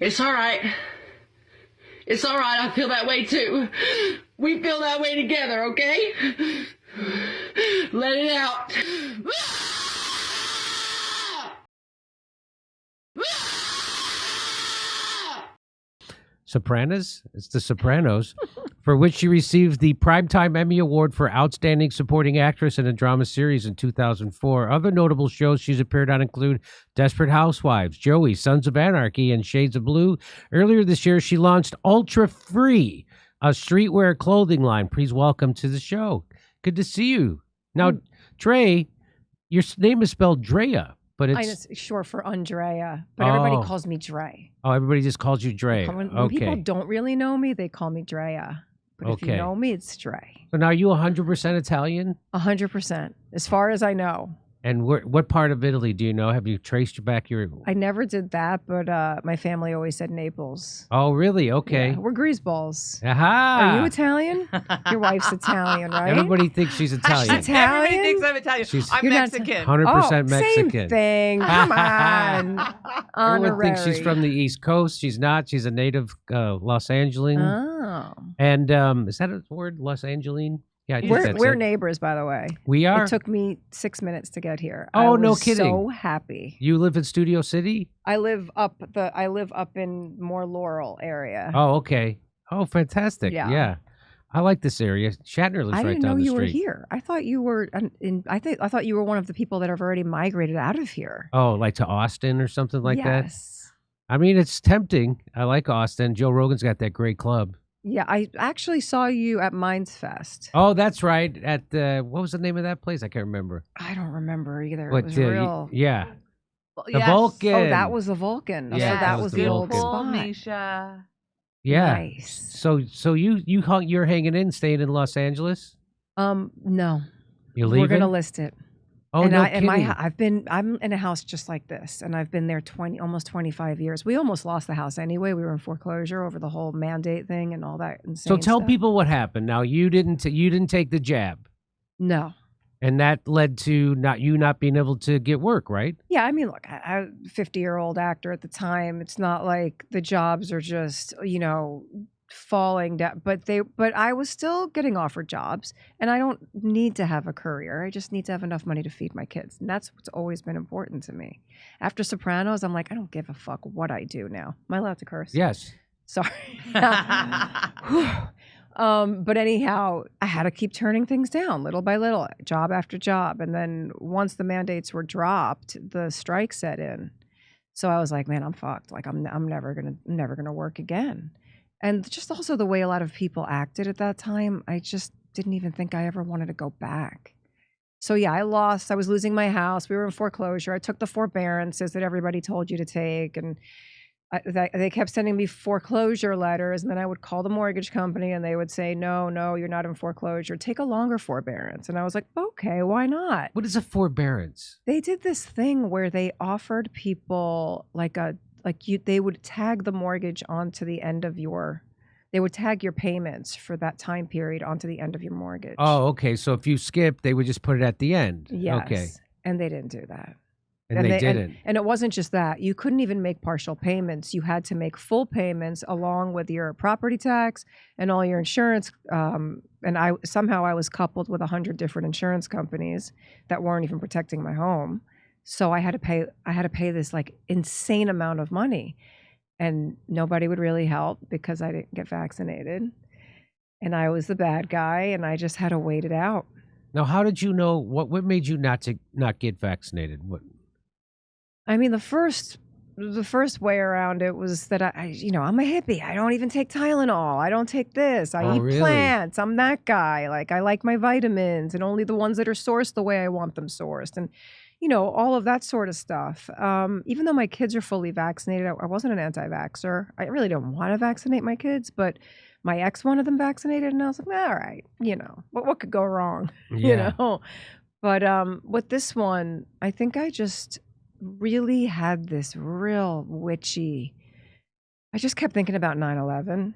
It's all right. It's all right. I feel that way too. We feel that way together, okay? Let it out. Sopranos? It's The Sopranos, for which she received the Primetime Emmy Award for Outstanding Supporting Actress in a Drama Series in 2004. Other notable shows she's appeared on include Desperate Housewives, Joey, Sons of Anarchy, and Shades of Blue. Earlier this year, she launched Ultra Free, a streetwear clothing line. Please welcome to the show. Good to see you. Now, Dre, your name is spelled Drea. But it's short for Andrea, but everybody calls me Dre. Oh, everybody just calls you Dre. When people don't really know me, they call me Drea. But if you know me, it's Dre. So now are you 100% Italian? 100%, as far as I know. And what part of Italy do you know? Have you traced back your... I never did that, but my family always said Naples. Oh, really? Okay. Yeah, we're greaseballs. Aha! Are you Italian? Your wife's Italian, right? Everybody thinks she's Italian. She's Italian? Everybody thinks I'm Italian. I'm Mexican. 100% Mexican. Same thing. Come on. Everyone thinks she's from the East Coast. She's not. She's a native Los Angeles. Oh. And is that a word, Los Angeles? Yeah, I think we're neighbors, by the way. We are? It took me 6 minutes to get here. Oh, no kidding. So happy. You live in Studio City? I live up in more Laurel area. Oh, okay. Oh, fantastic. Yeah. I like this area. Shatner lives right down the street. I didn't know you were here. I thought you were I thought you were one of the people that have already migrated out of here. Oh, like to Austin or something like that? Yes. I mean, it's tempting. I like Austin. Joe Rogan's got that great club. Yeah, I actually saw you at Minds Fest. Oh, that's right. At what was the name of that place? I can't remember. I don't remember either. But, it was real. Yeah. The Yes. Vulcan. Oh, that was the Vulcan. Yeah, So that was the old Beautiful, spot. Misha. Yeah. Nice. So you're hanging in, staying in Los Angeles? No. You leaving? We're gonna list it. Oh, and no kidding. I'm in a house just like this, and I've been there almost 25 years. We almost lost the house anyway. We were in foreclosure over the whole mandate thing and all that insane So tell stuff. people what happened. Now you didn't take the jab, No. and that led to not being able to get work, right? Yeah, I mean, look, I'm a 50-year-old actor at the time. It's not like the jobs are just, falling down, but I was still getting offered jobs, and I don't need to have a career. I just need to have enough money to feed my kids. And that's what's always been important to me. After Sopranos, I'm like, I don't give a fuck what I do now. Am I allowed to curse? Yes. Sorry. But anyhow, I had to keep turning things down little by little, job after job. And then once the mandates were dropped, the strike set in. So I was like, man, I'm fucked. Like I'm never gonna work again. And just also the way a lot of people acted at that time, I just didn't even think I ever wanted to go back. So yeah, I was losing my house. We were in foreclosure. I took the forbearances that everybody told you to take. And they kept sending me foreclosure letters. And then I would call the mortgage company and they would say, no, you're not in foreclosure. Take a longer forbearance. And I was like, okay, why not? What is a forbearance? They did this thing where they offered people they would tag the mortgage onto the end of they would tag your payments for that time period onto the end of your mortgage. Oh, okay. So if you skip, they would just put it at the end. Yes. Okay. And they didn't do that. And they didn't. And it wasn't just that. You couldn't even make partial payments. You had to make full payments along with your property tax and all your insurance. And I was coupled with 100 different insurance companies that weren't even protecting my home. So I had to pay this like insane amount of money, and nobody would really help because I didn't get vaccinated, and I was the bad guy, and I just had to wait it out. Now, how did you know what made you not get vaccinated? What? I mean, the first way around it was that I'm a hippie. I don't even take Tylenol. I don't take this. I eat plants. I'm that guy. Like I like my vitamins and only the ones that are sourced the way I want them sourced. And all of that sort of stuff. Even though my kids are fully vaccinated, I wasn't an anti-vaxxer. I really don't want to vaccinate my kids, but my ex wanted them vaccinated, and I was like, all right, what could go wrong? Yeah. But with this one, I think I just really had this real witchy. I just kept thinking about 9/11,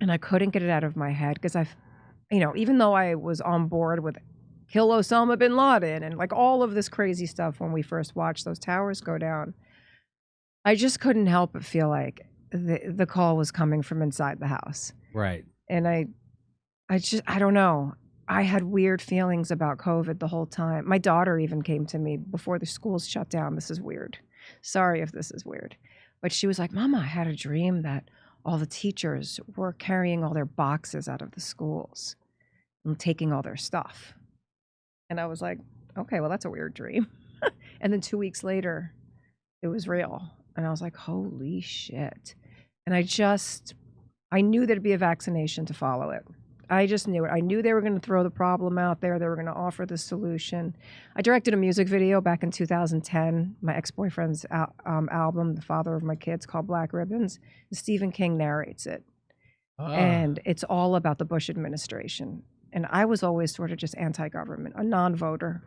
and I couldn't get it out of my head because even though I was on board with kill Osama bin Laden and like all of this crazy stuff when we first watched those towers go down, I just couldn't help but feel like the call was coming from inside the house. Right. And I don't know. I had weird feelings about COVID the whole time. My daughter even came to me before the schools shut down. This is weird. Sorry if this is weird. But she was like, Mama, I had a dream that all the teachers were carrying all their boxes out of the schools and taking all their stuff. And I was like, okay, well, that's a weird dream. And then 2 weeks later, it was real. And I was like, holy shit. And I knew there'd be a vaccination to follow it. I just knew it. I knew they were going to throw the problem out there. They were going to offer the solution. I directed a music video back in 2010, my ex-boyfriend's album, The Father of My Kids, called Black Ribbons. Stephen King narrates it. And it's all about the Bush administration. And I was always sort of just anti-government, a non-voter.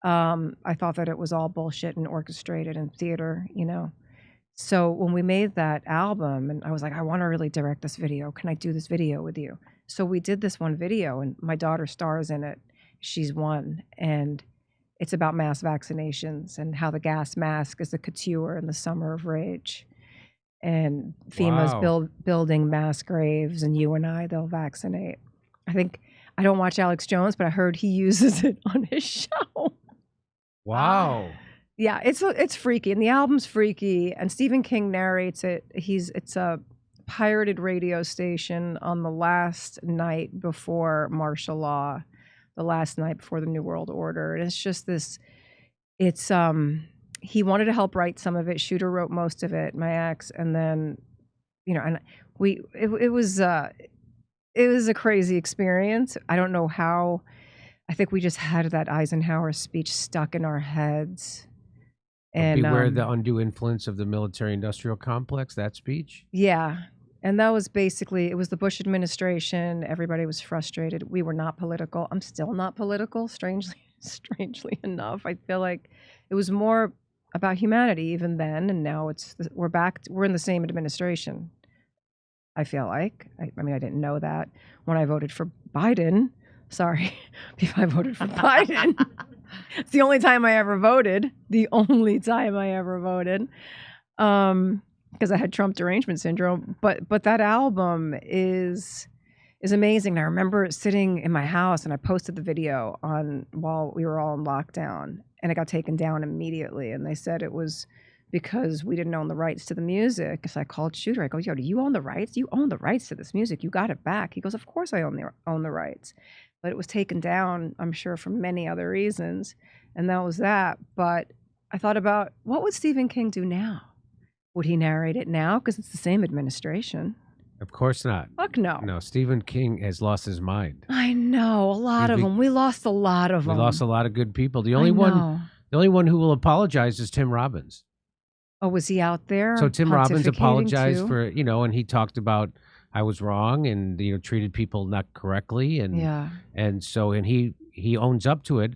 I thought that it was all bullshit and orchestrated in theater, you know. So when we made that album, and I was like, I want to really direct this video. Can I do this video with you? So we did this one video, and my daughter stars in it. She's one, and it's about mass vaccinations and how the gas mask is a couture in the summer of rage. And FEMA's building mass graves, and you and I, they'll vaccinate. I don't watch Alex Jones, but I heard he uses it on his show. Wow. Yeah, it's freaky, and the album's freaky, and Stephen King narrates it. It's a pirated radio station on the last night before martial law, the last night before the New World Order, and it's just this. It's he wanted to help write some of it. Shooter wrote most of it, my ex, and then, you know, and it was a crazy experience. I don't know how. I think we just had that Eisenhower speech stuck in our heads. And beware the undue influence of the military-industrial complex, that speech? Yeah. And that was basically, it was the Bush administration. Everybody was frustrated. We were not political. I'm still not political, strangely enough. I feel like it was more about humanity even then, and now we're in the same administration, I feel like. I mean, I didn't know that when I voted for Biden. Sorry, if I voted for Biden. It's the only time I ever voted. Because I had Trump derangement syndrome. But that album is amazing. And I remember sitting in my house, and I posted the video while we were all in lockdown, and it got taken down immediately. And they said it was because we didn't own the rights to the music. So I called Shooter. I go, yo, do you own the rights? You own the rights to this music. You got it back. He goes, of course I own the rights. But it was taken down, I'm sure, for many other reasons. And that was that. But I thought about, what would Stephen King do now? Would he narrate it now? Because it's the same administration. Of course not. Fuck no. No, Stephen King has lost his mind. I know. A lot of them. We lost a lot of them. We lost a lot of good people. The only one who will apologize is Tim Robbins. Oh, was he out there? So Tim Robbins apologized too? for, and he talked about, I was wrong, and treated people not correctly, and he owns up to it,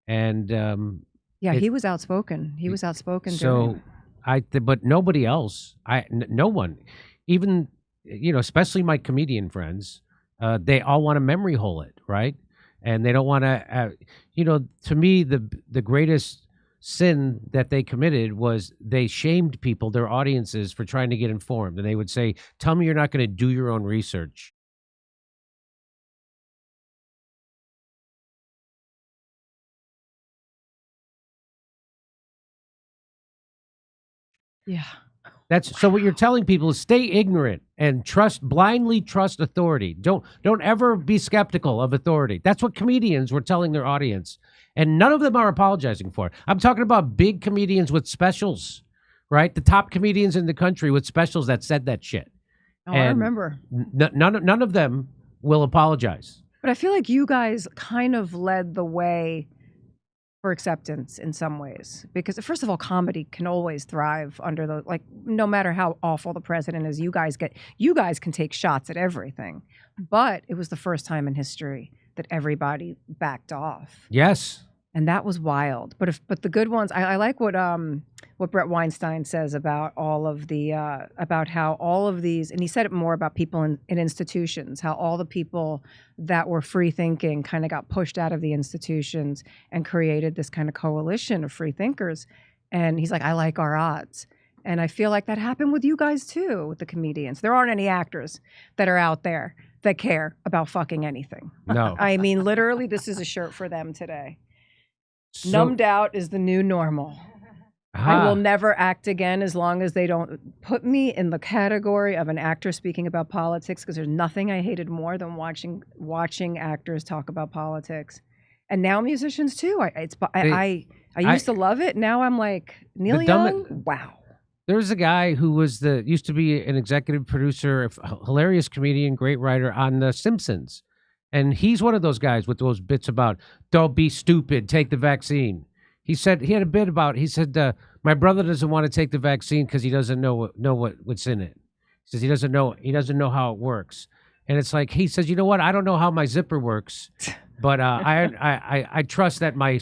and he was outspoken. He was outspoken. So but nobody else, no one, even especially my comedian friends, they all want to memory hole it, right? And they don't want to. To me, the greatest sin that they committed was they shamed people, their audiences, for trying to get informed. And they would say, tell me you're not going to do your own research. Yeah. So what you're telling people is stay ignorant and blindly trust authority. Don't ever be skeptical of authority. That's what comedians were telling their audience. And none of them are apologizing for it. I'm talking about big comedians with specials, right? The top comedians in the country with specials that said that shit. Oh, and I remember. None of them will apologize. But I feel like you guys kind of led the way for acceptance in some ways. Because first of all, comedy can always thrive under no matter how awful the president is, you guys can take shots at everything. But it was the first time in history that everybody backed off. Yes. And that was wild. But the good ones, I like what Brett Weinstein says about all of the about how all of these, and he said it more about people in institutions, how all the people that were free thinking kind of got pushed out of the institutions and created this kind of coalition of free thinkers. And he's like, I like our odds. And I feel like that happened with you guys too, with the comedians. There aren't any actors that are out there that care about fucking anything. No. I mean, literally, this is a shirt for them today. So- Numbed out is the new normal. I will never act again as long as they don't put me in the category of an actor speaking about politics, because there's nothing I hated more than watching actors talk about politics. And now musicians too. I used to love it. Now I'm like, Neil Young, wow. There was a guy who used to be an executive producer, a hilarious comedian, great writer on The Simpsons. And he's one of those guys with those bits about, don't be stupid, take the vaccine. He said, he had a bit about, he said, my brother doesn't want to take the vaccine because he doesn't know what's in it. He says he doesn't know how it works. And it's like, he says, you know what? I don't know how my zipper works, but I trust that my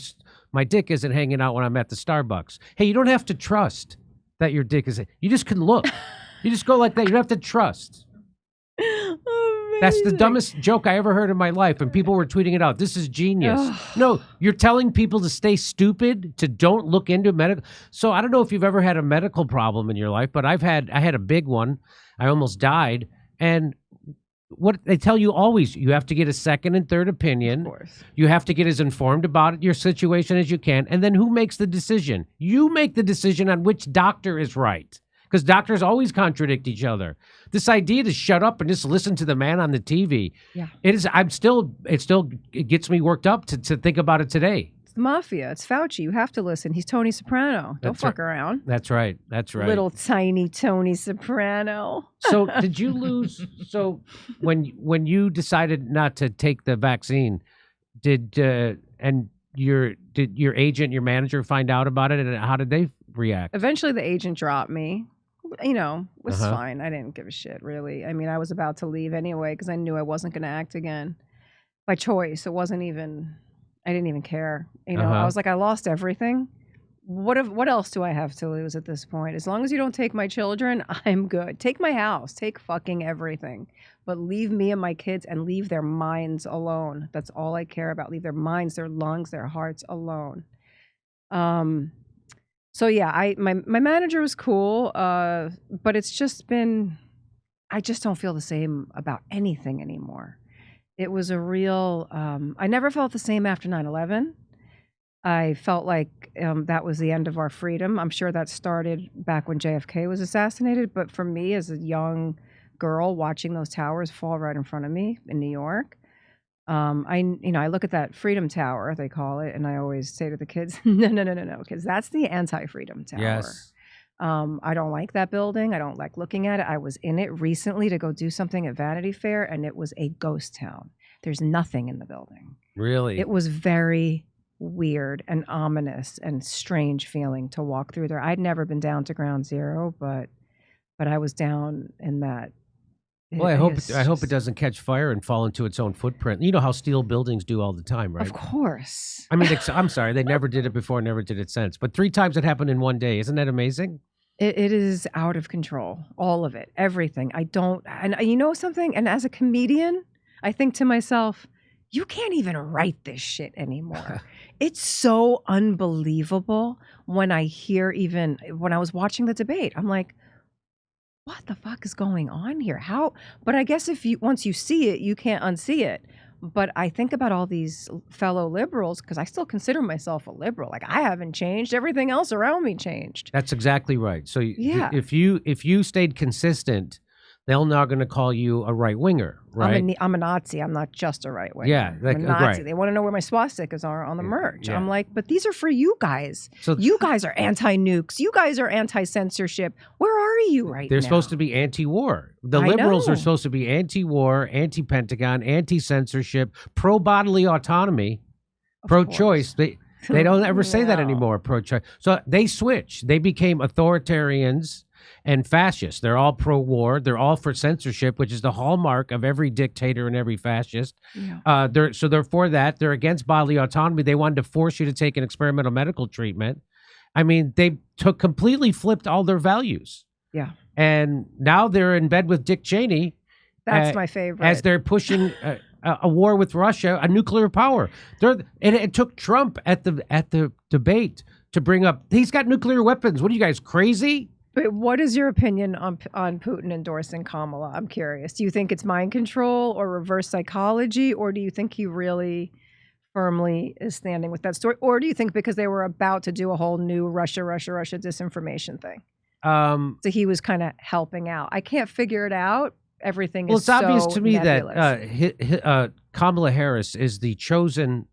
dick isn't hanging out when I'm at the Starbucks. Hey, you don't have to trust that your dick is, you just can look. You just go like that. You don't have to trust. That's the dumbest joke I ever heard in my life, and people were tweeting it out. This is genius. No, you're telling people to stay stupid, to don't look into medical. So I don't know if you've ever had a medical problem in your life, but I had a big one. I almost died. And what they tell you always, you have to get a second and third opinion. Of course. You have to get as informed about your situation as you can. And then who makes the decision? You make the decision on which doctor is right. Because doctors always contradict each other. This idea to shut up and just listen to the man on the TV. Yeah. It gets me worked up to think about it today. It's the mafia. It's Fauci. You have to listen. He's Tony Soprano. Don't fuck around. That's right. That's right. Little tiny Tony Soprano. So did you lose? So when you decided not to take the vaccine, did your agent, your manager find out about it, and how did they react? Eventually, the agent dropped me. You know, it was fine. I didn't give a shit, really. I mean, I was about to leave anyway because I knew I wasn't going to act again by choice. It wasn't even, I didn't even care. You know, I was like, I lost everything. What else do I have to lose at this point? As long as you don't take my children, I'm good. Take my house. Take fucking everything. But leave me and my kids and leave their minds alone. That's all I care about. Leave their minds, their lungs, their hearts alone. So yeah, my manager was cool, but it's just been, I just don't feel the same about anything anymore. It was a real, I never felt the same after 9/11. I felt like that was the end of our freedom. I'm sure that started back when JFK was assassinated, but for me as a young girl watching those towers fall right in front of me in New York, I look at that Freedom Tower, they call it, and I always say to the kids, no, kids, that's the anti-Freedom Tower. Yes. I don't like that building. I don't like looking at it. I was in it recently to go do something at Vanity Fair, and it was a ghost town. There's nothing in the building. Really? It was very weird and ominous and strange feeling to walk through there. I'd never been down to Ground Zero, but I was down in that. Well, I hope it doesn't catch fire and fall into its own footprint. You know how steel buildings do all the time, right? Of course. I mean, I'm sorry, they never did it before, never did it since. But 3 times it happened in one day. Isn't that amazing? It is out of control. All of it. Everything. And you know something? And as a comedian, I think to myself, you can't even write this shit anymore. It's so unbelievable when I when I was watching the debate, I'm like, what the fuck is going on here? How? But I guess once you see it, you can't unsee it. But I think about all these fellow liberals, because I still consider myself a liberal. Like, I haven't changed. Everything else around me changed. That's exactly right. So yeah. if you stayed consistent, they're now going to call you a right winger, right? I'm a Nazi. I'm not just a right winger. Yeah, I'm a Nazi. Right. They want to know where my swastikas are on the merch. Yeah. I'm like, but these are for you guys. So you guys are anti-nukes. You guys are anti-censorship. Where are you right now? They're supposed to be anti-war. The liberals are supposed to be anti-war, anti-Pentagon, anti-censorship, pro-bodily autonomy, pro-choice. They don't ever say that anymore, pro-choice. So they switch. They became authoritarians and fascists. They're all pro-war. They're all for censorship, which is the hallmark of every dictator and every fascist. Yeah. They're for that. They're against bodily autonomy. They wanted to force you to take an experimental medical treatment. I mean, they completely flipped all their values. Yeah. And now they're in bed with Dick Cheney. That's my favorite. As they're pushing a war with Russia, a nuclear power. It took Trump at the debate to bring up, he's got nuclear weapons. What are you guys, crazy? But what is your opinion on Putin endorsing Kamala? I'm curious. Do you think it's mind control or reverse psychology, or do you think he really firmly is standing with that story, or do you think because they were about to do a whole new Russia disinformation thing, so he was kind of helping out? I can't figure it out. Everything is so obvious to me nebulous. that Kamala Harris is the chosen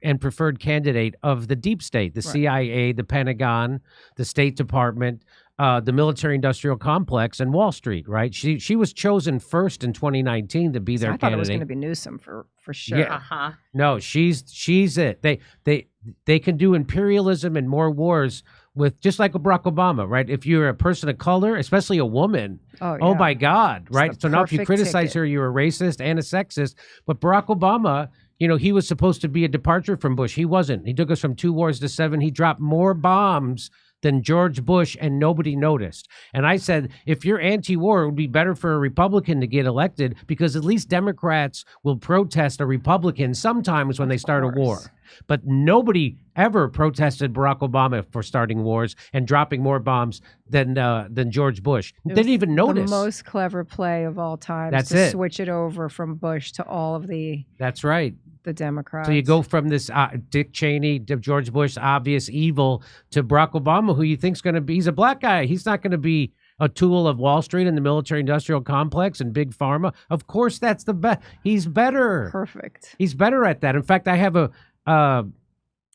and preferred candidate of the deep state, the CIA, the Pentagon, the State Department, the military-industrial complex, and Wall Street, right? She was chosen first in 2019 to be their candidate. I thought it was going to be Newsom for sure. Yeah. No, she's it. They can do imperialism and more wars with, just like Barack Obama, right? If you're a person of color, especially a woman, oh my God, right? So now if you criticize her, you're a racist and a sexist. But Barack Obama, you know, he was supposed to be a departure from Bush. He wasn't. He took us from 2 wars to 7. He dropped more bombs than George Bush, and nobody noticed. And I said, if you're anti-war, it would be better for a Republican to get elected, because at least Democrats will protest a Republican sometimes when they start a war. But nobody ever protested Barack Obama for starting wars and dropping more bombs than George Bush. They didn't even notice. The most clever play of all time. That's to switch it over from Bush to all of the. That's right. The Democrats. So you go from this Dick Cheney, George Bush, obvious evil, to Barack Obama, who you think's going to be, he's a black guy. He's not going to be a tool of Wall Street and the military-industrial complex and big pharma. Of course, that's the best. He's better. Perfect. He's better at that. In fact, I have a.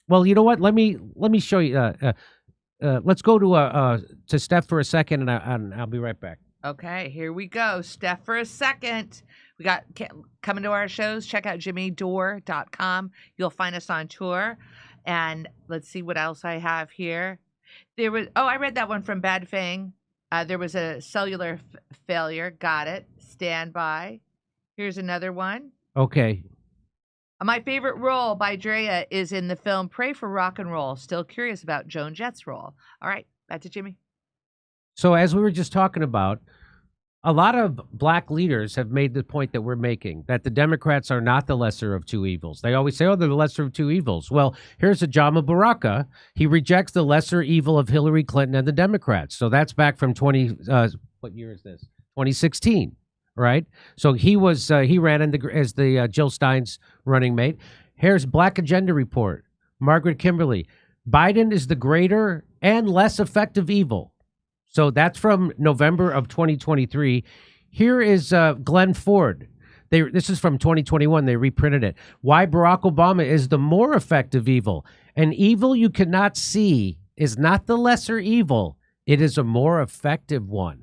Well, you know what? Let me show you. Let's go to Steph for a second, and I'll be right back. Okay, here we go. Steph for a second. We got coming to our shows. Check out jimmydore.com. You'll find us on tour. And let's see what else I have here. There was I read that one from Bad Fang. There was a cellular failure. Got it. Stand by. Here's another one. Okay. My favorite role by Drea is in the film Pray for Rock and Roll. Still curious about Joan Jett's role. All right, back to Jimmy. So as we were just talking about, a lot of black leaders have made the point that we're making, that the Democrats are not the lesser of two evils. They always say, oh, they're the lesser of two evils. Well, here's a Jama Baraka. He rejects the lesser evil of Hillary Clinton and the Democrats. So that's back from what year is this? 2016, right? So he was he ran as the Jill Stein's running mate. Here's Black Agenda Report. Margaret Kimberly. Biden is the greater and less effective evil. So that's from November of 2023. Here is Glenn Ford. This is from 2021. They reprinted it. Why Barack Obama is the more effective evil. An evil you cannot see is not the lesser evil. It is a more effective one.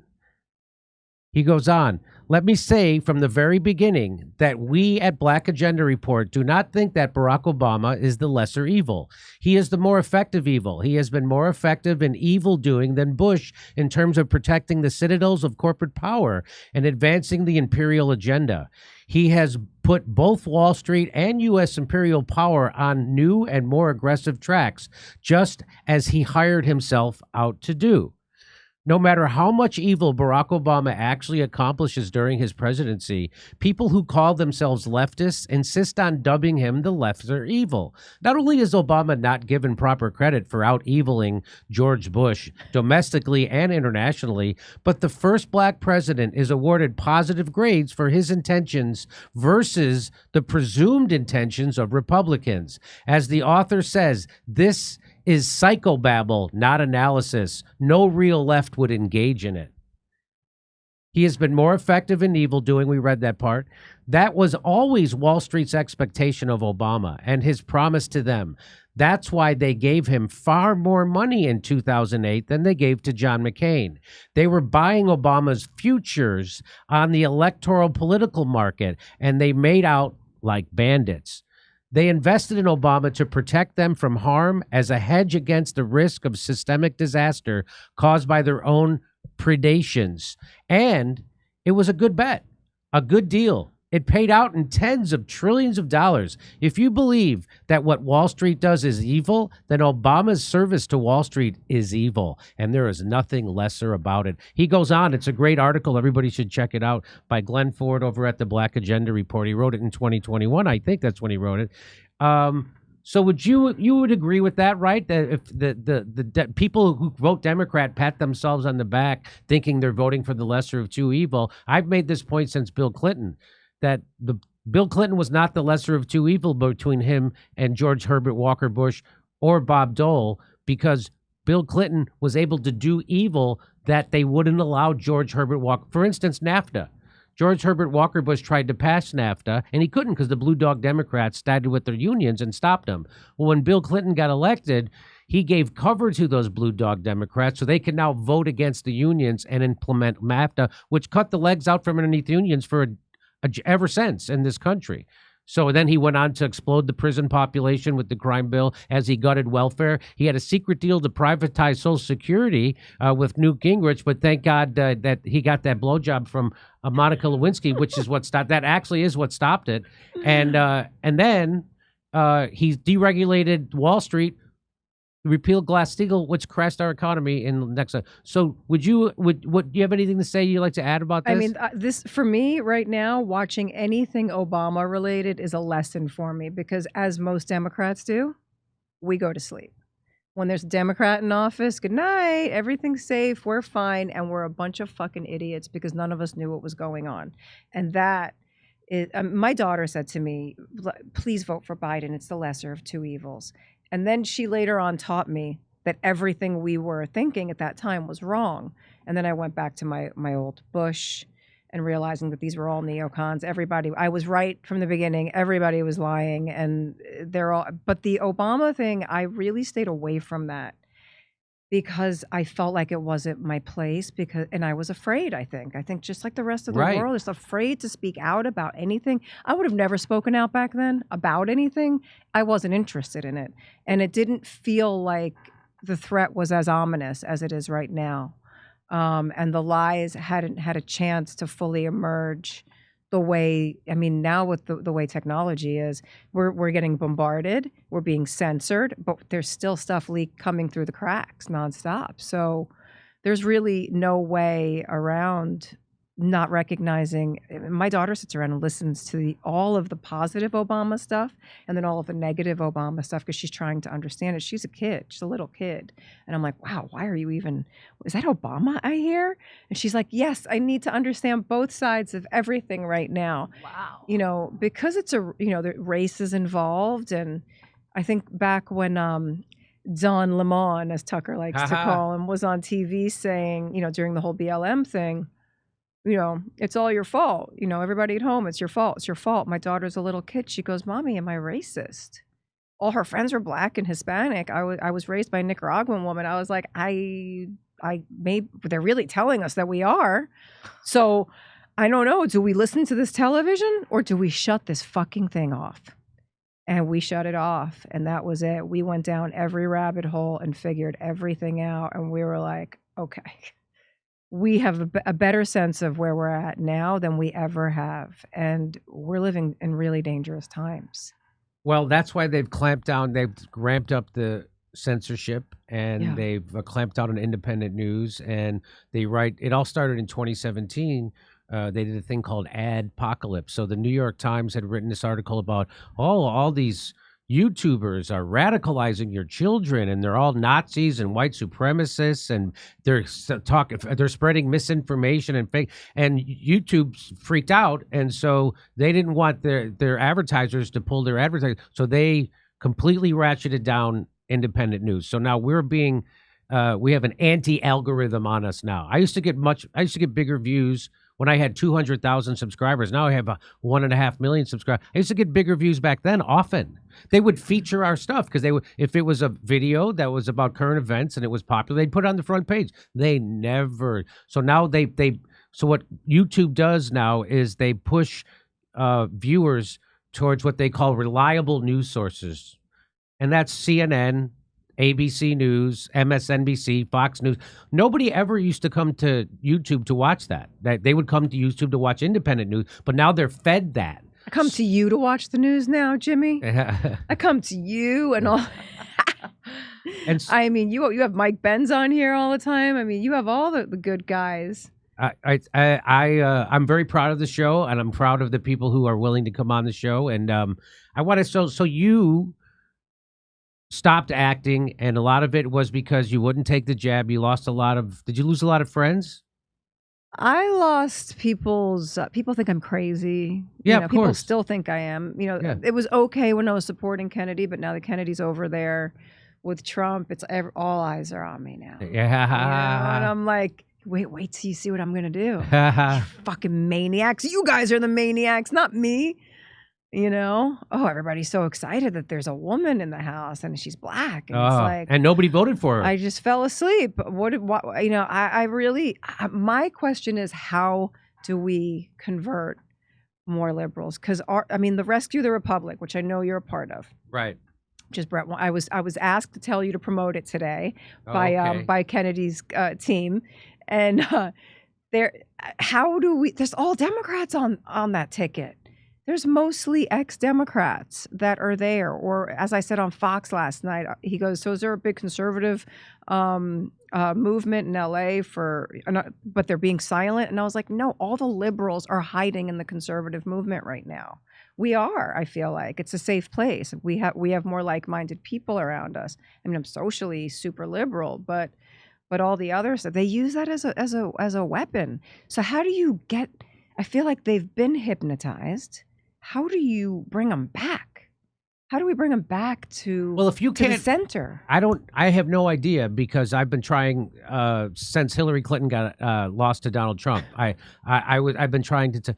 He goes on, let me say from the very beginning that we at Black Agenda Report do not think that Barack Obama is the lesser evil. He is the more effective evil. He has been more effective in evil doing than Bush in terms of protecting the citadels of corporate power and advancing the imperial agenda. He has put both Wall Street and U.S. imperial power on new and more aggressive tracks, just as he hired himself out to do. No matter how much evil Barack Obama actually accomplishes during his presidency, people who call themselves leftists insist on dubbing him the lesser evil. Not only is Obama not given proper credit for out-eviling George Bush domestically and internationally, but the first black president is awarded positive grades for his intentions versus the presumed intentions of Republicans. As the author says, this is psychobabble, not analysis. No real left would engage in it. He has been more effective in evil doing. We read that part. That was always Wall Street's expectation of Obama and his promise to them. That's why they gave him far more money in 2008 than they gave to John McCain. They were buying Obama's futures on the electoral political market, and they made out like bandits. They invested in Obama to protect them from harm as a hedge against the risk of systemic disaster caused by their own predations. And it was a good bet, a good deal. It paid out in tens of trillions of dollars. If you believe that what Wall Street does is evil, then Obama's service to Wall Street is evil, and there is nothing lesser about it. He goes on. It's a great article. Everybody should check it out by Glenn Ford over at the Black Agenda Report. He wrote it in 2021. I think that's when he wrote it. So would you would agree with that, right? That if the people who vote Democrat pat themselves on the back thinking they're voting for the lesser of two evil. I've made this point since Bill Clinton that Bill Clinton was not the lesser of two evil between him and George Herbert Walker Bush or Bob Dole, because Bill Clinton was able to do evil that they wouldn't allow George Herbert Walker. For instance, NAFTA. George Herbert Walker Bush tried to pass NAFTA, and he couldn't because the Blue Dog Democrats sided with their unions and stopped him. Well, when Bill Clinton got elected, he gave cover to those Blue Dog Democrats so they can now vote against the unions and implement NAFTA, which cut the legs out from underneath unions for ever since in this country. So then he went on to explode the prison population with the crime bill as he gutted welfare. He had a secret deal to privatize Social Security with Newt Gingrich, but thank God that he got that blowjob from Monica Lewinsky, which is what stopped. That actually is what stopped it. And then he deregulated Wall Street, repealed Glass-Steagall, which crashed our economy in the next. So do you have anything to say you'd like to add about this? I mean, this for me right now, watching anything Obama related is a lesson for me, because as most Democrats do, we go to sleep. When there's a Democrat in office, good night, everything's safe, we're fine, and we're a bunch of fucking idiots because none of us knew what was going on. And that is, my daughter said to me, please vote for Biden, it's the lesser of two evils. And then she later on taught me that everything we were thinking at that time was wrong. And then I went back to my old Bush and realizing that these were all neocons. Everybody, I was right from the beginning. Everybody was lying, and but the Obama thing, I really stayed away from that because I felt like it wasn't my place, and I was afraid, I think just like the rest of the world is afraid to speak out about anything. I would have never spoken out back then about anything. I wasn't interested in it. And it didn't feel like the threat was as ominous as it is right now. And the lies hadn't had a chance to fully emerge the way, I mean, now with the way technology is, we're getting bombarded, we're being censored, but there's still stuff coming through the cracks nonstop. So there's really no way around not recognizing. My daughter sits around and listens to all of the positive Obama stuff and then all of the negative Obama stuff because she's trying to understand it. She's a kid. She's a little kid. And I'm like, wow, why are you even, is that Obama I hear? And she's like, yes, I need to understand both sides of everything right now. Wow. You know, because it's the race is involved. And I think back when Don Lemon, as Tucker likes to call him, was on TV saying, during the whole BLM thing, it's all your fault. Everybody at home, it's your fault. It's your fault. My daughter's a little kid. She goes, Mommy, am I racist? All her friends were black and Hispanic. I was raised by a Nicaraguan woman. I was like, they're really telling us that we are. So I don't know. Do we listen to this television or do we shut this fucking thing off? And we shut it off. And that was it. We went down every rabbit hole and figured everything out. And we were like, okay. We have a better sense of where we're at now than we ever have. And we're living in really dangerous times. Well, that's why they've clamped down. They've ramped up the censorship, and they've clamped down on independent news. And it all started in 2017. They did a thing called Adpocalypse. So the New York Times had written this article about, all these YouTubers are radicalizing your children, and they're all Nazis and white supremacists, and they're spreading misinformation and fake. And YouTube freaked out, and so they didn't want their advertisers to pull their advertising, so they completely ratcheted down independent news. So now we have an anti-algorithm on us now. I used to get bigger views when I had 200,000 subscribers. Now I have 1.5 million subscribers. I used to get bigger views back then often. They would feature our stuff because if it was a video that was about current events and it was popular, they'd put it on the front page. They never. So now so what YouTube does now is they push viewers towards what they call reliable news sources. And that's CNN, ABC News, MSNBC, Fox News. Nobody ever used to come to YouTube to watch that. They would come to YouTube to watch independent news, but now they're fed that. I come to you to watch the news now, Jimmy. I come to you and all. And I mean, you have Mike Benz on here all the time. I mean, you have all the good guys. I'm very proud of the show, and I'm proud of the people who are willing to come on the show. And I want to so you stopped acting, and a lot of it was because you wouldn't take the jab. You lost a lot of. Did you lose a lot of friends? I lost people's. People think I'm crazy. Yeah, You know, of people course. still think I am. You know, Yeah. it was okay when I was supporting Kennedy, but now that Kennedy's over there with Trump, all eyes are on me now. You know, and Yeah. I'm like, wait till you see what I'm gonna do. You fucking maniacs! You guys are the maniacs, not me. You know? Oh, everybody's so excited that there's a woman in the house and she's black, and it's like, and nobody voted for her. I just fell asleep. What you know, I really, my question is, how do we convert more liberals? Because I mean, the Rescue the Republic, which I know you're a part of, Right. which is Brett. I was asked to tell you to promote it today Okay. by Kennedy's team, and how do we? There's all Democrats on that ticket. There's mostly ex-Democrats that are there. Or as I said on Fox last night, he goes, so is there a big conservative movement in LA but they're being silent? And I was like, no, all the liberals are hiding in the conservative movement right now. We are, I feel like. It's a safe place. We have more like-minded people around us. I mean, I'm socially super liberal, but all the others, they use that as a weapon. So how do you get, I feel like they've been hypnotized. How do you bring them back? How do we bring them back to, Well, if you to the can't, center? I have no idea, because I've been trying since Hillary Clinton got lost to Donald Trump. I've been trying to,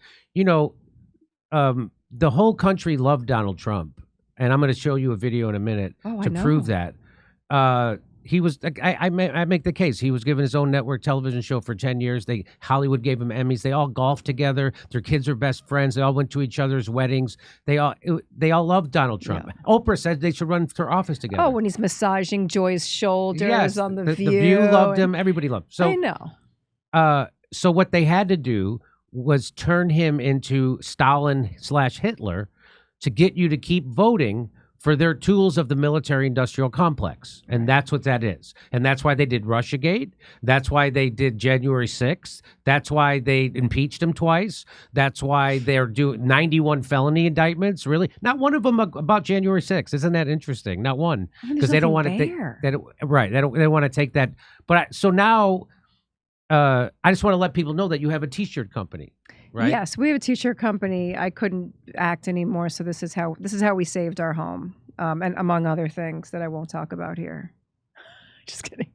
the whole country loved Donald Trump, and I'm going to show you a video in a minute to prove that. He was, I make the case, he was given his own network television show for 10 years. Hollywood gave him Emmys. They all golfed together. Their kids are best friends. They all went to each other's weddings. They all loved Donald Trump. Yeah. Oprah said they should run for office together. Oh, when he's massaging Joy's shoulders on the View. The View loved him. Everybody loved him. So, I know. So what they had to do was turn him into Stalin/Hitler to get you to keep voting for their tools of the military-industrial complex. And that's what that is. And that's why they did Russiagate. That's why they did January 6th. That's why they impeached him twice. That's why they're doing 91 felony indictments. Really? Not one of them about January 6th. Isn't that interesting? Not one. Because they don't want to take that. Right. They want to take that. But so now I just want to let people know that you have a T-shirt company. Right? Yes, we have a T-shirt company. I couldn't act anymore, so this is how we saved our home, and among other things that I won't talk about here. Just kidding.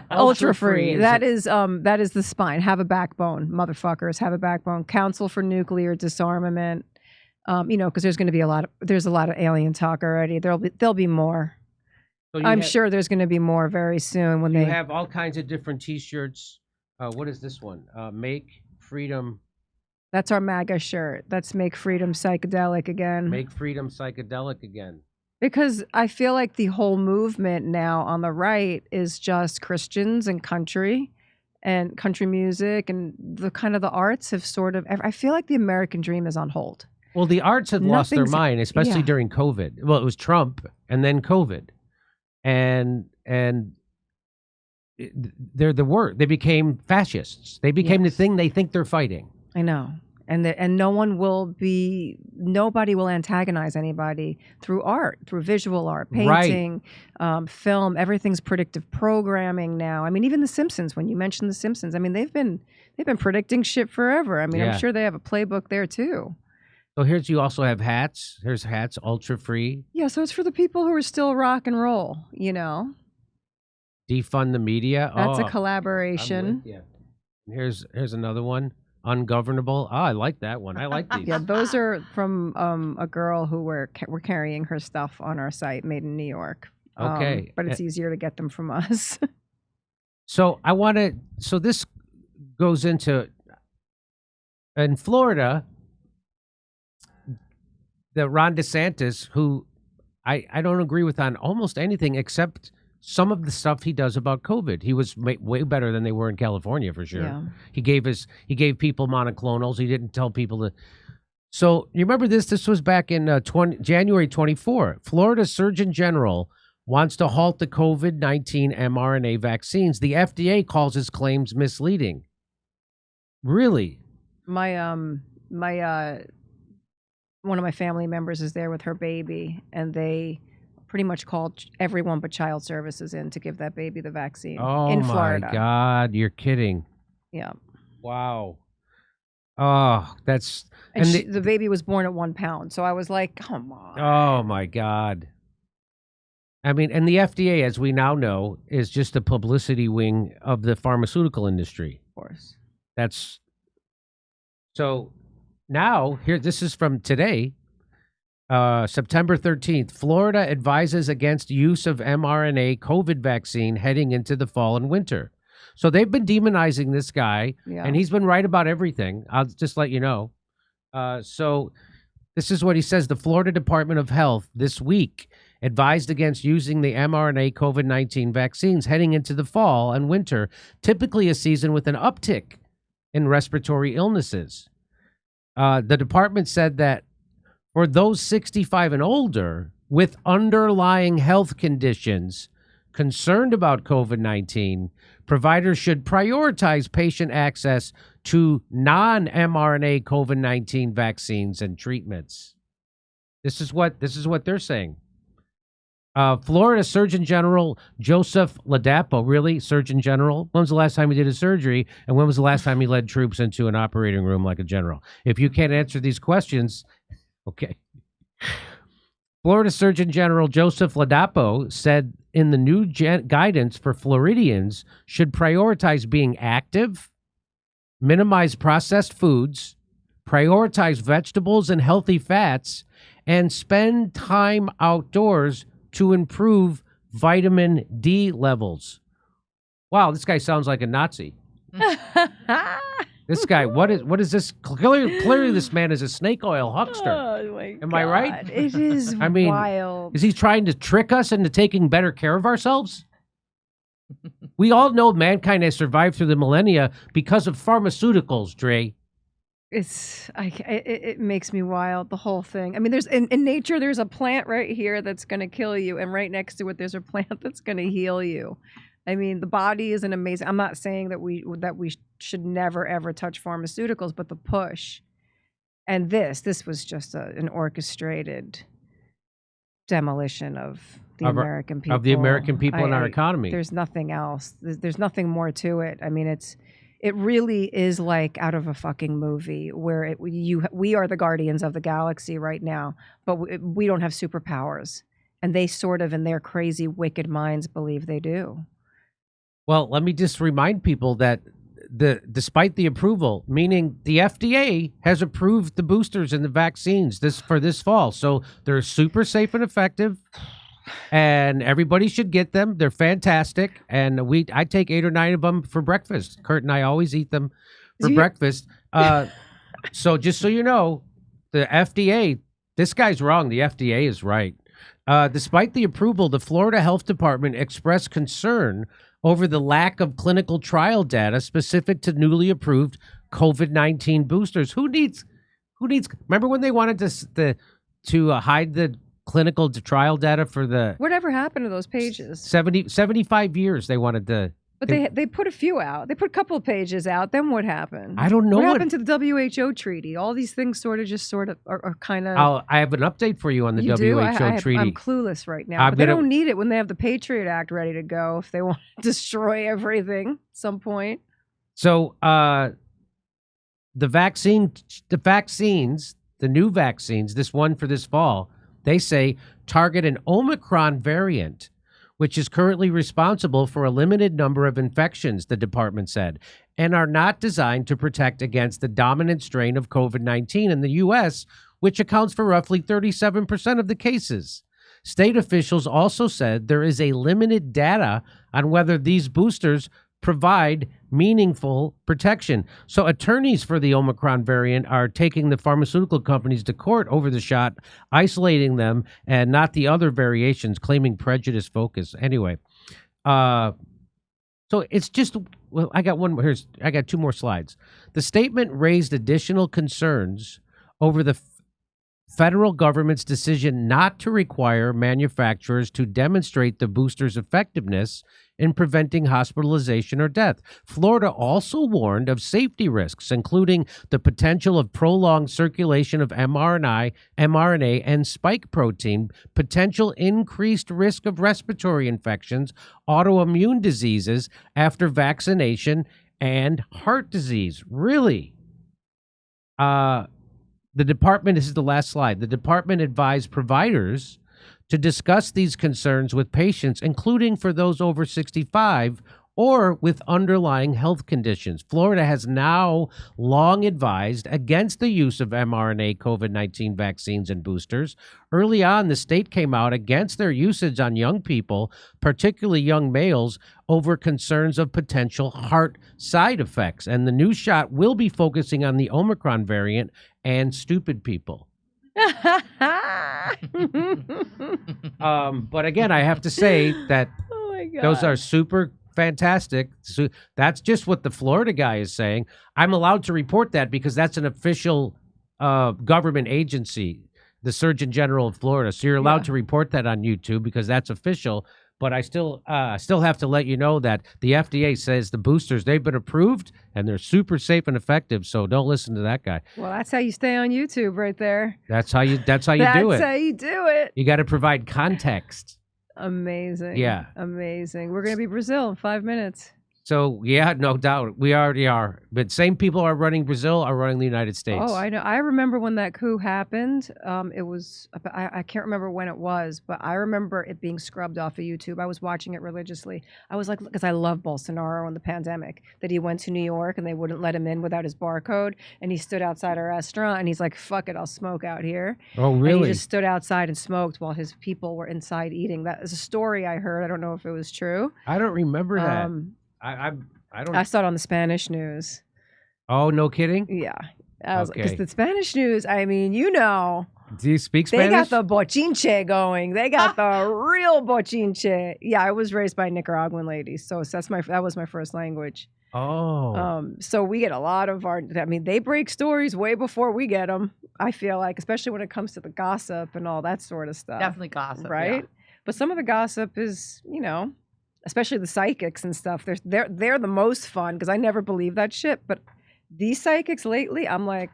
Ultra free. That is the spine. Have a backbone, motherfuckers. Have a backbone. Council for Nuclear Disarmament. Because there's a lot of alien talk already. There'll be more. So I'm sure there's going to be more very soon when they have all kinds of different T-shirts. What is this one? Make Freedom. That's our MAGA shirt. That's Make Freedom Psychedelic Again. Make Freedom Psychedelic Again. Because I feel like the whole movement now on the right is just Christians and country music, and the kind of the arts have sort of, I feel like the American dream is on hold. Well, the arts have lost their mind, especially during COVID. Well, it was Trump and then COVID. And they're the word. They became fascists. They became the thing they think they're fighting. I know. And nobody will antagonize anybody through art, through visual art, painting, film. Everything's predictive programming now. I mean, even The Simpsons, when you mentioned The Simpsons, I mean, they've been predicting shit forever. I mean, I'm sure they have a playbook there too. So you also have hats. Here's hats, ultra free. Yeah, so it's for the people who are still rock and roll, Defund the media. That's a collaboration. Yeah. Here's another one. Ungovernable. Oh, I like that one. I like these. Yeah, those are from a girl who we're carrying her stuff on our site, made in New York. Okay. But it's easier to get them from us. So this goes into, in Florida, the Ron DeSantis, who I don't agree with on almost anything except some of the stuff he does about COVID. He was way better than they were in California, for sure. Yeah. He gave people monoclonals. He didn't tell people to. So you remember this? This was back in January 24. Florida Surgeon General wants to halt the COVID-19 mRNA vaccines. The FDA calls his claims misleading. Really? My one of my family members is there with her baby, and they pretty much called everyone but child services in to give that baby the vaccine Oh in my Florida. God, you're kidding. Yeah. Wow. Oh, that's And and the baby was born at 1 pound. So I was like, come on. oh my God. I mean, and the FDA, as we now know, is just a publicity wing of the pharmaceutical industry. Of course. That's so now here, this is from today, September 13th. Florida advises against use of mRNA COVID vaccine heading into the fall and winter. So they've been demonizing this guy, Yeah. and he's been right about everything. I'll just let you know. So this is what he says. The Florida Department of Health this week advised against using the mRNA COVID-19 vaccines heading into the fall and winter, typically a season with an uptick in respiratory illnesses. The department said that for those 65 and older with underlying health conditions concerned about COVID-19, providers should prioritize patient access to non-mRNA COVID-19 vaccines and treatments. This is what they're saying. Florida Surgeon General Joseph Ladapo, really, Surgeon General? When was the last time he did a surgery, and when was the last time he led troops into an operating room like a general? If you can't answer these questions, okay. Florida Surgeon General Joseph Ladapo said in the new guidance for Floridians should prioritize being active, minimize processed foods, prioritize vegetables and healthy fats, and spend time outdoors to improve vitamin D levels. Wow, this guy sounds like a Nazi. This guy, what is this? Clearly this man is a snake oil huckster. Oh my Am I right? God. It is I mean, wild. is he trying to trick us into taking better care of ourselves? We all know mankind has survived through the millennia because of pharmaceuticals, Dre. It makes me wild, the whole thing. I mean, there's in nature, there's a plant right here that's going to kill you, and right next to it, there's a plant that's going to heal you. I mean, the body is an amazing. I'm not saying that we should never ever touch pharmaceuticals, but the push, and this was just an orchestrated demolition of the American people. Of the American people and our economy. There's nothing else. There's nothing more to it. I mean, it really is like out of a fucking movie where we are the guardians of the galaxy right now, but we don't have superpowers, and they sort of in their crazy, wicked minds believe they do. Well, let me just remind people that despite the approval, meaning the FDA has approved the boosters and the vaccines for this fall, so they're super safe and effective, and everybody should get them. They're fantastic, and I take 8 or 9 of them for breakfast. Kurt and I always eat them for breakfast. So just so you know, the FDA, this guy's wrong. The FDA is right. Despite the approval, the Florida Health Department expressed concern over the lack of clinical trial data specific to newly approved COVID-19 boosters. Who needs? Remember when they wanted to hide the clinical trial data for the Whatever happened to those pages? 75 years they wanted to. But they put a few out. They put a couple of pages out. Then what happened? I don't know what happened to the WHO treaty. All these things sort of are kind of. I have an update for you on the WHO treaty. I'm clueless right now. But they don't need it when they have the Patriot Act ready to go if they want to destroy everything at some point. So the new vaccines, this one for this fall, they say target an Omicron variant, which is currently responsible for a limited number of infections, the department said, and are not designed to protect against the dominant strain of COVID-19 in the U.S., which accounts for roughly 37% of the cases. State officials also said there is a limited data on whether these boosters provide meaningful protection. So attorneys for the Omicron variant are taking the pharmaceutical companies to court over the shot, isolating them and not the other variations, claiming prejudice focus. Anyway, so it's just, well, I got 2 more slides. The statement raised additional concerns over the federal government's decision not to require manufacturers to demonstrate the booster's effectiveness in preventing hospitalization or death. Florida also warned of safety risks, including the potential of prolonged circulation of mRNA, and spike protein, potential increased risk of respiratory infections, autoimmune diseases after vaccination, and heart disease. Really? The department, this is the last slide. The department advised providers to discuss these concerns with patients, including for those over 65 or with underlying health conditions. Florida has now long advised against the use of mRNA COVID-19 vaccines and boosters. Early on, the state came out against their usage on young people, particularly young males, over concerns of potential heart side effects. And the new shot will be focusing on the Omicron variant and stupid people. But again, I have to say that Oh my God. those are super fantastic. So that's just what the Florida guy is saying. I'm allowed to report that because that's an official government agency, the Surgeon General of Florida. So you're allowed to report that on YouTube because that's official. But I still have to let you know that the FDA says the boosters, they've been approved and they're super safe and effective. So don't listen to that guy. Well, that's how you stay on YouTube right there. That's how you do it. That's how you do it. You got to provide context. Amazing. Yeah. Amazing. We're going to be Brazil in 5 minutes. So, yeah, no doubt. We already are. But same people are running Brazil are running the United States. Oh, I know. I remember when that coup happened. It was, I can't remember when it was, but I remember it being scrubbed off of YouTube. I was watching it religiously. I was like, because I love Bolsonaro in the pandemic, that he went to New York and they wouldn't let him in without his barcode. And he stood outside a restaurant and he's like, fuck it, I'll smoke out here. Oh, really? And he just stood outside and smoked while his people were inside eating. That is a story I heard. I don't know if it was true. I don't remember that. I don't. I saw it on the Spanish news. Oh, no kidding? Yeah. I was because Okay. the Spanish news, I mean, you know, Do you speak they Spanish? got the bochinche going. They got the real bochinche. Yeah, I was raised by Nicaraguan ladies, so that was my first language. Oh. So we get a lot of they break stories way before we get them. I feel like, especially when it comes to the gossip and all that sort of stuff. Definitely gossip. Right? Yeah. But some of the gossip is, especially the psychics and stuff. They're the most fun because I never believe that shit. But these psychics lately, I'm like,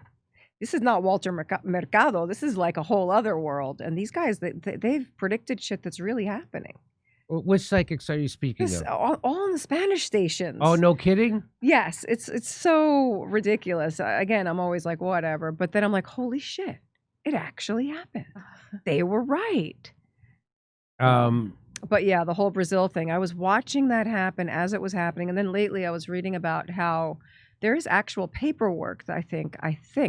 this is not Walter Mercado. This is like a whole other world. And these guys, they've predicted shit that's really happening. Which psychics are you speaking This, of? all on the Spanish stations. Oh, no kidding? Yes, it's so ridiculous. Again, I'm always like, whatever. But then I'm like, holy shit, it actually happened. They were right. But yeah, the whole Brazil thing, I was watching that happen as it was happening. And then lately I was reading about how there is actual paperwork that I think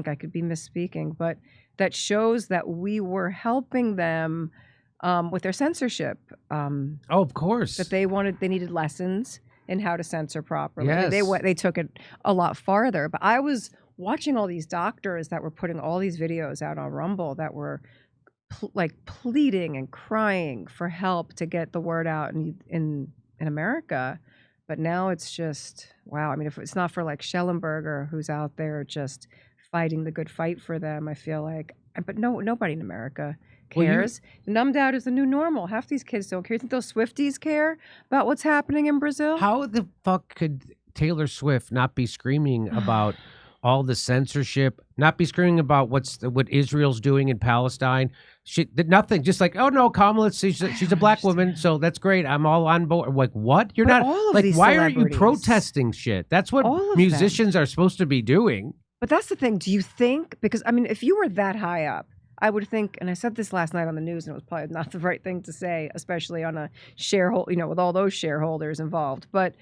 I could be misspeaking, but that shows that we were helping them with their censorship. Oh, of course. That they needed lessons in how to censor properly. Yes. They took it a lot farther. But I was watching all these doctors that were putting all these videos out on Rumble that were pleading and crying for help to get the word out in America. But now it's just, wow. I mean, if it's not for like Schellenberger, who's out there just fighting the good fight for them, I feel like, but nobody in America cares. Numbed out is the new normal. Half these kids don't care. You think those Swifties care about what's happening in Brazil? How the fuck could Taylor Swift not be screaming about all the censorship, not be screaming about what Israel's doing in Palestine? She did nothing. Just like, oh no, Kamala, she's a black woman, so that's great. I'm all on board. Like, what? You're But not all of like, these why are you celebrities- protesting shit? That's what All of musicians are supposed to be doing. But that's the thing. Do you think, because I mean, if you were that high up, I would think, and I said this last night on the news, and it was probably not the right thing to say, especially on a shareholder, with all those shareholders involved. But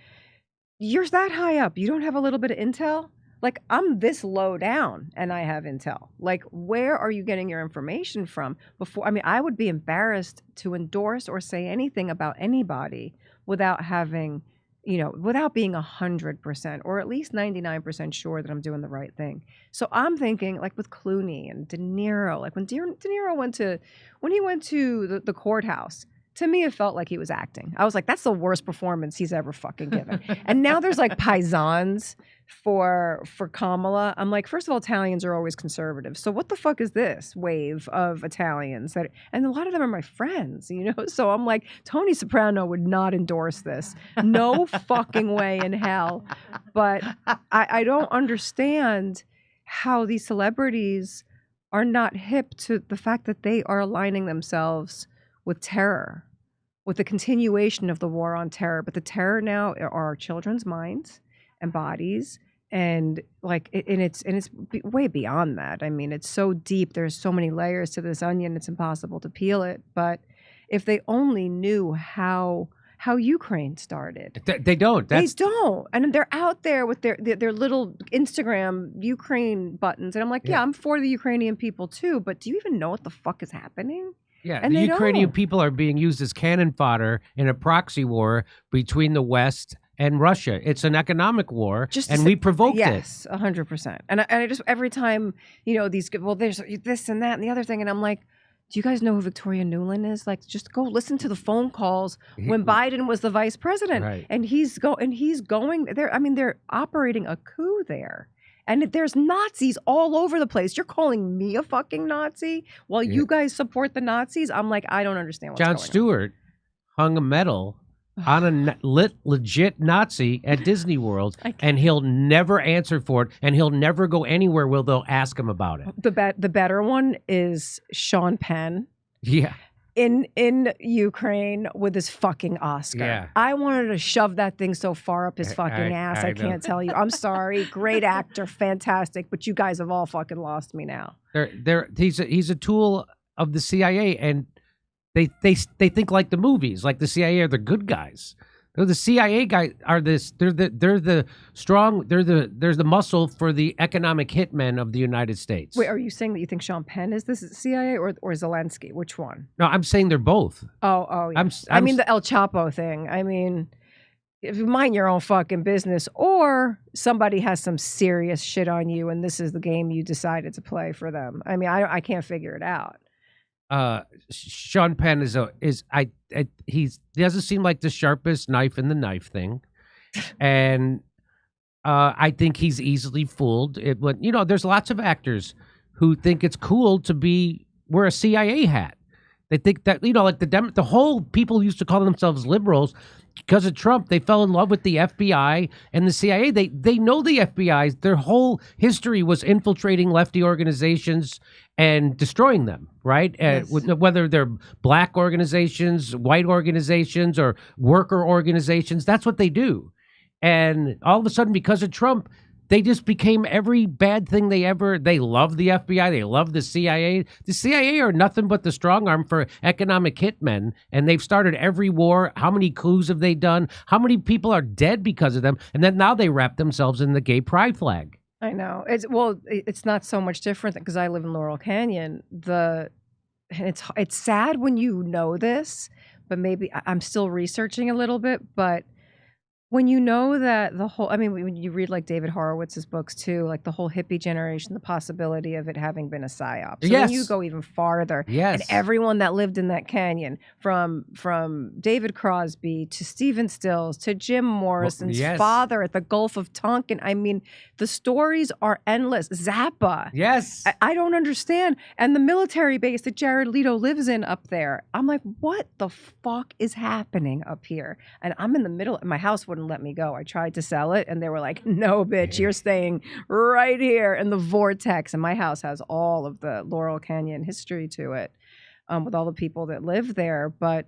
you're that high up. You don't have a little bit of intel? Like, I'm this low down and I have intel. Like, where are you getting your information from? I would be embarrassed to endorse or say anything about anybody without having, without being 100% or at least 99% sure that I'm doing the right thing. So I'm thinking, like with Clooney and De Niro, like when De Niro went to the courthouse, To me, it felt like he was acting. I was like, that's the worst performance he's ever fucking given. And now there's like paisans for Kamala. I'm like, first of all, Italians are always conservative. So what the fuck is this wave of Italians? And a lot of them are my friends, you know? So I'm like, Tony Soprano would not endorse this. No fucking way in hell. But I don't understand how these celebrities are not hip to the fact that they are aligning themselves with terror, with the continuation of the war on terror. But the terror now are our children's minds and bodies, and like it's way beyond that. I mean, it's so deep. There's so many layers to this onion. It's impossible to peel it. But if they only knew how Ukraine started, they don't. They don't, and they're out there with their little Instagram Ukraine buttons, and I'm like, yeah, I'm for the Ukrainian people too. But do you even know what the fuck is happening? Yeah, and the Ukrainian don't. people are being used as cannon fodder in a proxy war between the West and Russia. It's an economic war, and we provoked it. Yes, 100%. And I just, every time, you know, there's this and that and the other thing, and I'm like, do you guys know who Victoria Nuland is? Like, just go listen to the phone calls when Biden was the vice president, right. and he's going there. I mean, they're operating a coup there. And there's Nazis all over the place. You're calling me a fucking Nazi while you guys support the Nazis? I'm like, I don't understand what's going on. Jon Stewart hung a medal on a legit Nazi at Disney World, and he'll never answer for it, and he'll never go anywhere where they'll ask him about it. The better one is Sean Penn. Yeah. In Ukraine with his fucking Oscar. Yeah. I wanted to shove that thing so far up his fucking ass. I can't tell you. I'm sorry. Great actor, fantastic, but you guys have all fucking lost me now. He's a tool of the CIA, and they think like the movies, like the CIA are the good guys. The CIA guys are this. They're the strong. They're the muscle for the economic hitmen of the United States. Wait, are you saying that you think Sean Penn is the CIA or Zelensky? Which one? No, I'm saying they're both. Oh, yeah. I mean the El Chapo thing. I mean, if you mind your own fucking business, or somebody has some serious shit on you, and this is the game you decided to play for them. I mean, I can't figure it out. Sean Penn he doesn't seem like the sharpest knife in the knife thing, and I think he's easily fooled. There's lots of actors who think it's cool to wear a CIA hat. They think that like the whole people used to call themselves liberals. Because of Trump, they fell in love with the FBI and the CIA. They know the FBI. Their whole history was infiltrating lefty organizations and destroying them, right? Yes. Whether they're black organizations, white organizations, or worker organizations, that's what they do. And all of a sudden, because of Trump, they just became every bad thing they love the FBI. They love the CIA. The CIA are nothing but the strong arm for economic hitmen. And they've started every war. How many coups have they done? How many people are dead because of them? And then now they wrap themselves in the gay pride flag. I know. It's not so much different because I live in Laurel Canyon. It's sad when you know this, but maybe I'm still researching a little bit, but when you know that when you read like David Horowitz's books too, like the whole hippie generation, the possibility of it having been a psyop. So yes. When you go even farther, yes. And everyone that lived in that canyon, from David Crosby to Stephen Stills to Jim Morrison's father at the Gulf of Tonkin. I mean, the stories are endless. Zappa. Yes. I don't understand. And the military base that Jared Leto lives in up there. I'm like, what the fuck is happening up here? And I'm in the middle. My house wouldn't let me go. I tried to sell it and they were like, no, bitch, you're staying right here in the vortex. And my house has all of the Laurel Canyon history to it, with all the people that live there. But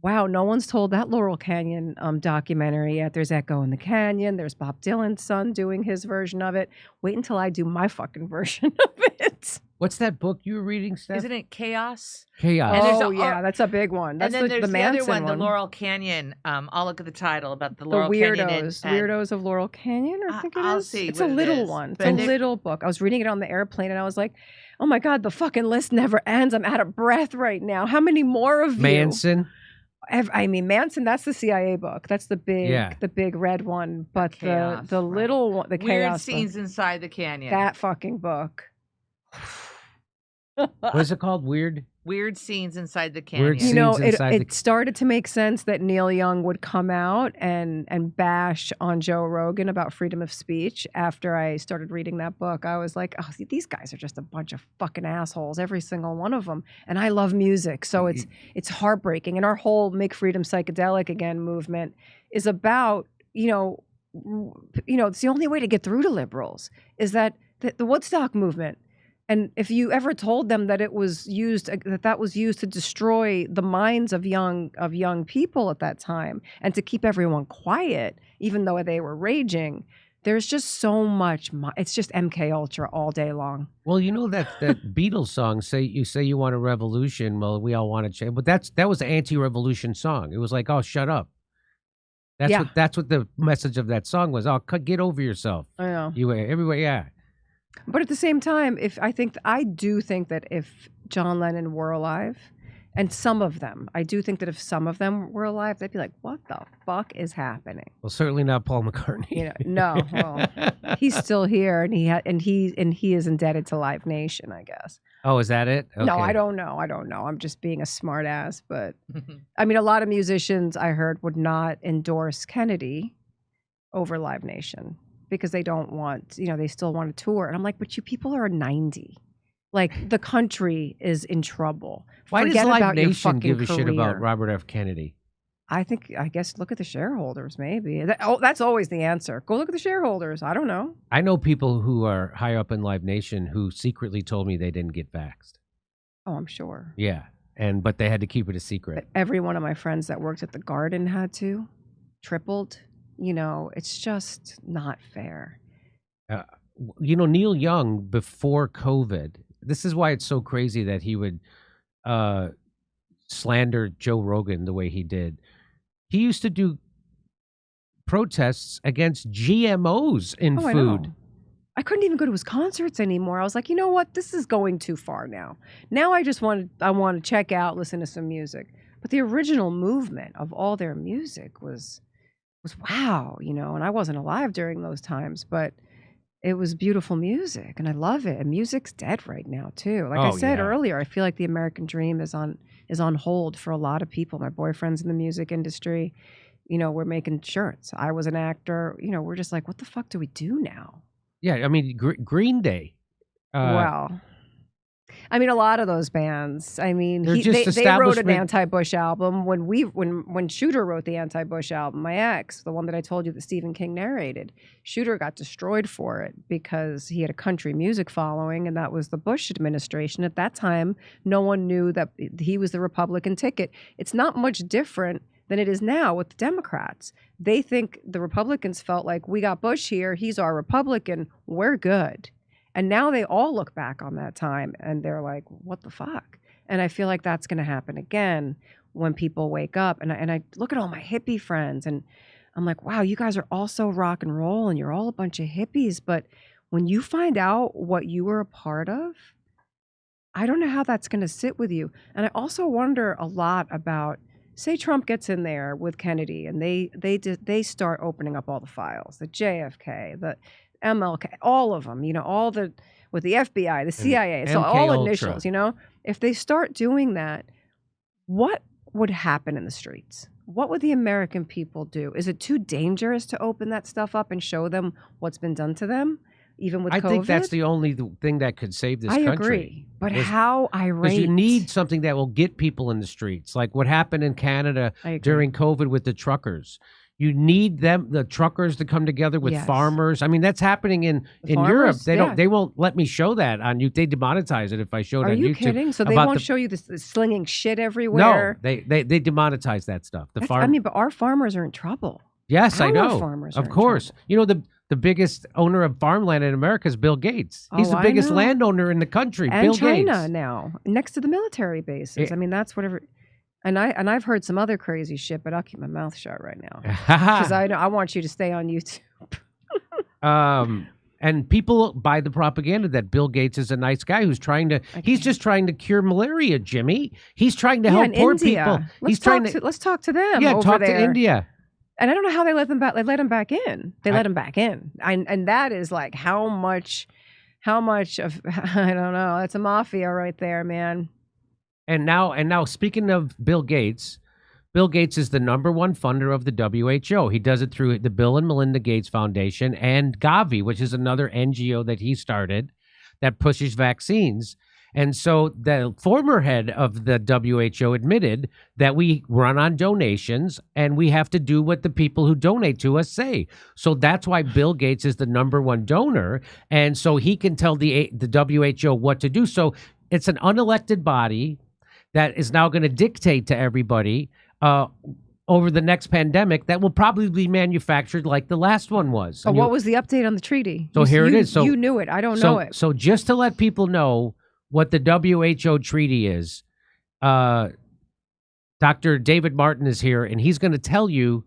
wow, no one's told that Laurel Canyon documentary yet. There's Echo in the Canyon. There's Bob Dylan's son doing his version of it. Wait until I do my fucking version of it. What's that book you were reading, Steph? Isn't it Chaos? Chaos. And that's a big one. That's and then there's the Manson other one, the Laurel Canyon. I'll look at the title about the The Laurel Canyon. Weirdos of Laurel Canyon, I think it is. I'll see It's what a it little is. one. It's But a little book. I was reading it on the airplane and I was like, oh my God, the fucking list never ends. I'm out of breath right now. How many more of you? Manson. I mean, Manson, that's the CIA book. That's the big red one. But the little one, the Weird Chaos scenes book, inside the canyon. that fucking book. What is it called? Weird scenes inside the canyon. Weird You know, scenes inside it started to make sense that Neil Young would come out and bash on Joe Rogan about freedom of speech after I started reading that book. I was like, oh, these guys are just a bunch of fucking assholes, every single one of them. And I love music, so it's heartbreaking. And our whole Make Freedom Psychedelic Again movement is about, it's the only way to get through to liberals is that the Woodstock movement. And if you ever told them that it was used, that was used to destroy the minds of young people at that time and to keep everyone quiet, even though they were raging, there's just so much. It's just MK Ultra all day long. Well, you know that Beatles song, say you want a revolution. Well, we all want to change, but that was an anti-revolution song. It was like, oh, shut up. That's what the message of that song was. Oh, get over yourself. I know. Everywhere, yeah. But at the same time, I do think that if John Lennon were alive, and some of them, I do think that if some of them were alive, they'd be like, "What the fuck is happening?" Well, certainly not Paul McCartney. No. Well, he's still here, and he is indebted to Live Nation, I guess. Oh, is that it? Okay. No, I don't know. I'm just being a smart ass, but I mean, a lot of musicians I heard would not endorse Kennedy over Live Nation. Because they don't want, they still want to tour. And I'm like, but you people are 90. Like, the country is in trouble. Why Forget does Live about your Nation fucking give a shit career. about Robert F. Kennedy? I guess look at the shareholders, maybe. That's always the answer. Go look at the shareholders. I don't know. I know people who are high up in Live Nation who secretly told me they didn't get vaxxed. Oh, I'm sure. Yeah, but they had to keep it a secret. But every one of my friends that worked at the Garden had to. Tripled. It's just not fair. Neil Young, before COVID, this is why it's so crazy that he would slander Joe Rogan the way he did. He used to do protests against GMOs in food. I couldn't even go to his concerts anymore. I was like, you know what? This is going too far now. Now I want to check out, listen to some music. But the original movement of all their music was wow, and I wasn't alive during those times, but it was beautiful music, and I love it. And music's dead right now too. Like I said earlier, I feel like the American dream is on hold for a lot of people. My boyfriend's in the music industry. We're making shirts. I was an actor. We're just like, what the fuck do we do now? Yeah, I mean, Green Day. Well, I mean, a lot of those bands. I mean, they wrote an anti-Bush album when Shooter wrote the anti-Bush album. My ex, the one that I told you that Stephen King narrated, Shooter got destroyed for it because he had a country music following, and that was the Bush administration. At that time, no one knew that he was the Republican ticket. It's not much different than it is now with the Democrats. They think the Republicans felt like, we got Bush here, he's our Republican, we're good. And now they all look back on that time and they're like, what the fuck? And I feel like that's going to happen again when people wake up. And I look at all my hippie friends and I'm like, wow, you guys are all so rock and roll and you're all a bunch of hippies. But when you find out what you were a part of, I don't know how that's going to sit with you. And I also wonder a lot about, say Trump gets in there with Kennedy and they start opening up all the files, the JFK, the MLK, all of them, with the FBI, the CIA, so all initials, if they start doing that, what would happen in the streets? What would the American people do? Is it too dangerous to open that stuff up and show them what's been done to them, even with COVID? I think that's the only thing that could save this country. I agree, but how irate? Because you need something that will get people in the streets, like what happened in Canada during COVID with the truckers. You need the truckers to come together with farmers. I mean, that's happening in Europe. They won't let me show that on YouTube. They demonetize it if I show it on YouTube. Are you kidding? So they won't show you the slinging shit everywhere? No, they demonetize that stuff. But our farmers are in trouble. Yes, I know. Farmers of course. The biggest owner of farmland in America is Bill Gates. He's the biggest landowner in the country. And Bill China Gates. Now, next to the military bases. I mean, that's whatever. And I've heard some other crazy shit, but I'll keep my mouth shut right now because I want you to stay on YouTube. And people buy the propaganda that Bill Gates is a nice guy who's he's just trying to cure malaria, Jimmy. He's trying to help poor people. Let's talk to them. Yeah, over talk there. to India. And I don't know how they let them back. They let him back in. And that is like how much how much of I don't know. That's a mafia right there, man. And now, speaking of Bill Gates is the #1 funder of the WHO. He does it through the Bill and Melinda Gates Foundation and Gavi, which is another NGO that he started that pushes vaccines. And so the former head of the WHO admitted that we run on donations and we have to do what the people who donate to us say. So that's why Bill Gates is the #1 donor. And so he can tell the WHO what to do. So it's an unelected body that is now going to dictate to everybody over the next pandemic that will probably be manufactured like the last one was. Oh, what was the update on the treaty? So here it is. So you knew it. I don't know it. So just to let people know what the WHO treaty is, Dr. David Martin is here, and he's going to tell you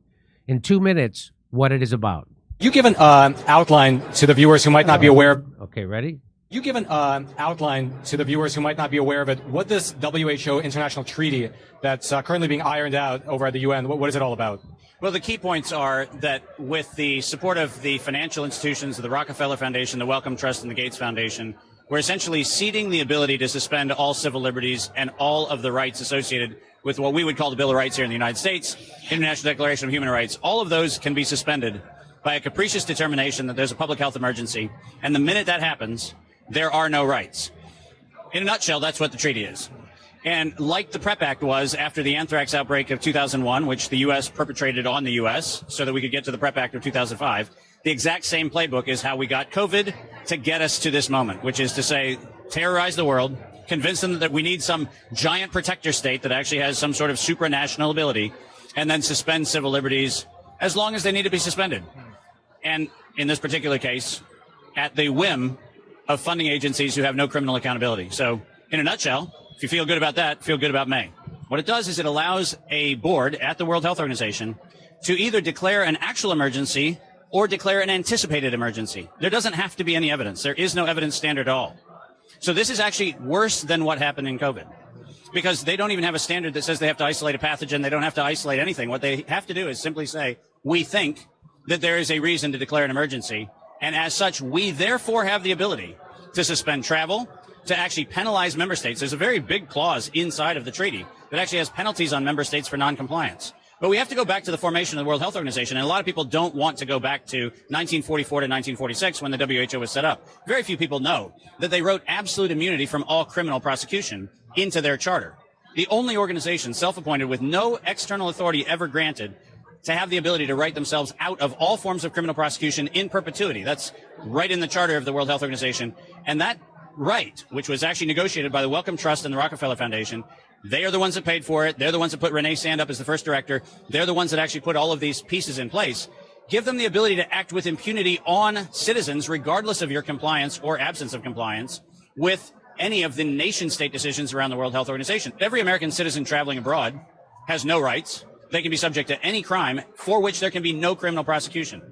in 2 minutes what it is about. You give an outline to the viewers who might not be aware. Okay, ready? You give an outline to the viewers who might not be aware of it. What this WHO international treaty that's currently being ironed out over at the UN, what is it all about? Well, the key points are that with the support of the financial institutions of the Rockefeller Foundation, the Wellcome Trust, and the Gates Foundation, we're essentially ceding the ability to suspend all civil liberties and all of the rights associated with what we would call the Bill of Rights here in the United States, International Declaration of Human Rights. All of those can be suspended by a capricious determination that there's a public health emergency. And the minute that happens, there are no rights. In a nutshell, that's what the treaty is. And like the PrEP Act was after the anthrax outbreak of 2001, which the U.S. perpetrated on the U.S. so that we could get to the PrEP Act of 2005, the exact same playbook is how we got COVID to get us to this moment, which is to say, terrorize the world, convince them that we need some giant protector state that actually has some sort of supranational ability, and then suspend civil liberties as long as they need to be suspended. And in this particular case, at the whim of funding agencies who have no criminal accountability. So in a nutshell, if you feel good about that, feel good about May. What it does is it allows a board at the World Health Organization to either declare an actual emergency or declare an anticipated emergency. There doesn't have to be any evidence. There is no evidence standard at all. So this is actually worse than what happened in COVID, because they don't even have a standard that says they have to isolate a pathogen. They don't have to isolate anything. What they have to do is simply say, we think that there is a reason to declare an emergency. And as such, we therefore have the ability to suspend travel, to actually penalize member states. There's a very big clause inside of the treaty that actually has penalties on member states for noncompliance. But we have to go back to the formation of the World Health Organization, and a lot of people don't want to go back to 1944 to 1946 when the WHO was set up. Very few people know that they wrote absolute immunity from all criminal prosecution into their charter. The only organization self-appointed with no external authority ever granted to have the ability to write themselves out of all forms of criminal prosecution in perpetuity. That's right in the charter of the World Health Organization. And that right, which was actually negotiated by the Wellcome Trust and the Rockefeller Foundation, they are the ones that paid for it. They're the ones that put Renee Sand up as the first director. They're the ones that actually put all of these pieces in place. Give them the ability to act with impunity on citizens, regardless of your compliance or absence of compliance with any of the nation-state decisions around the World Health Organization. Every American citizen traveling abroad has no rights. They can be subject to any crime for which there can be no criminal prosecution.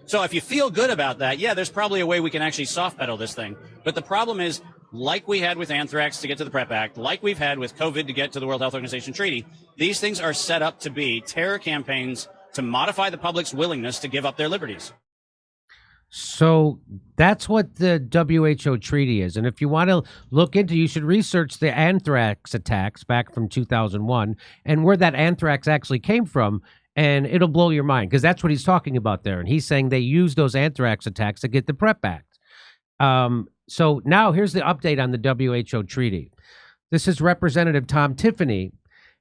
So if you feel good about that, yeah, there's probably a way we can actually soft pedal this thing. But the problem is, like we had with anthrax to get to the PrEP Act, like we've had with COVID to get to the World Health Organization treaty, these things are set up to be terror campaigns to modify the public's willingness to give up their liberties. So that's what the WHO treaty is. And if you want to look into, you should research the anthrax attacks back from 2001 and where that anthrax actually came from. And it'll blow your mind, because that's what he's talking about there. And he's saying they used those anthrax attacks to get the PrEP Act. So now here's the update on the WHO treaty. This is Representative Tom Tiffany,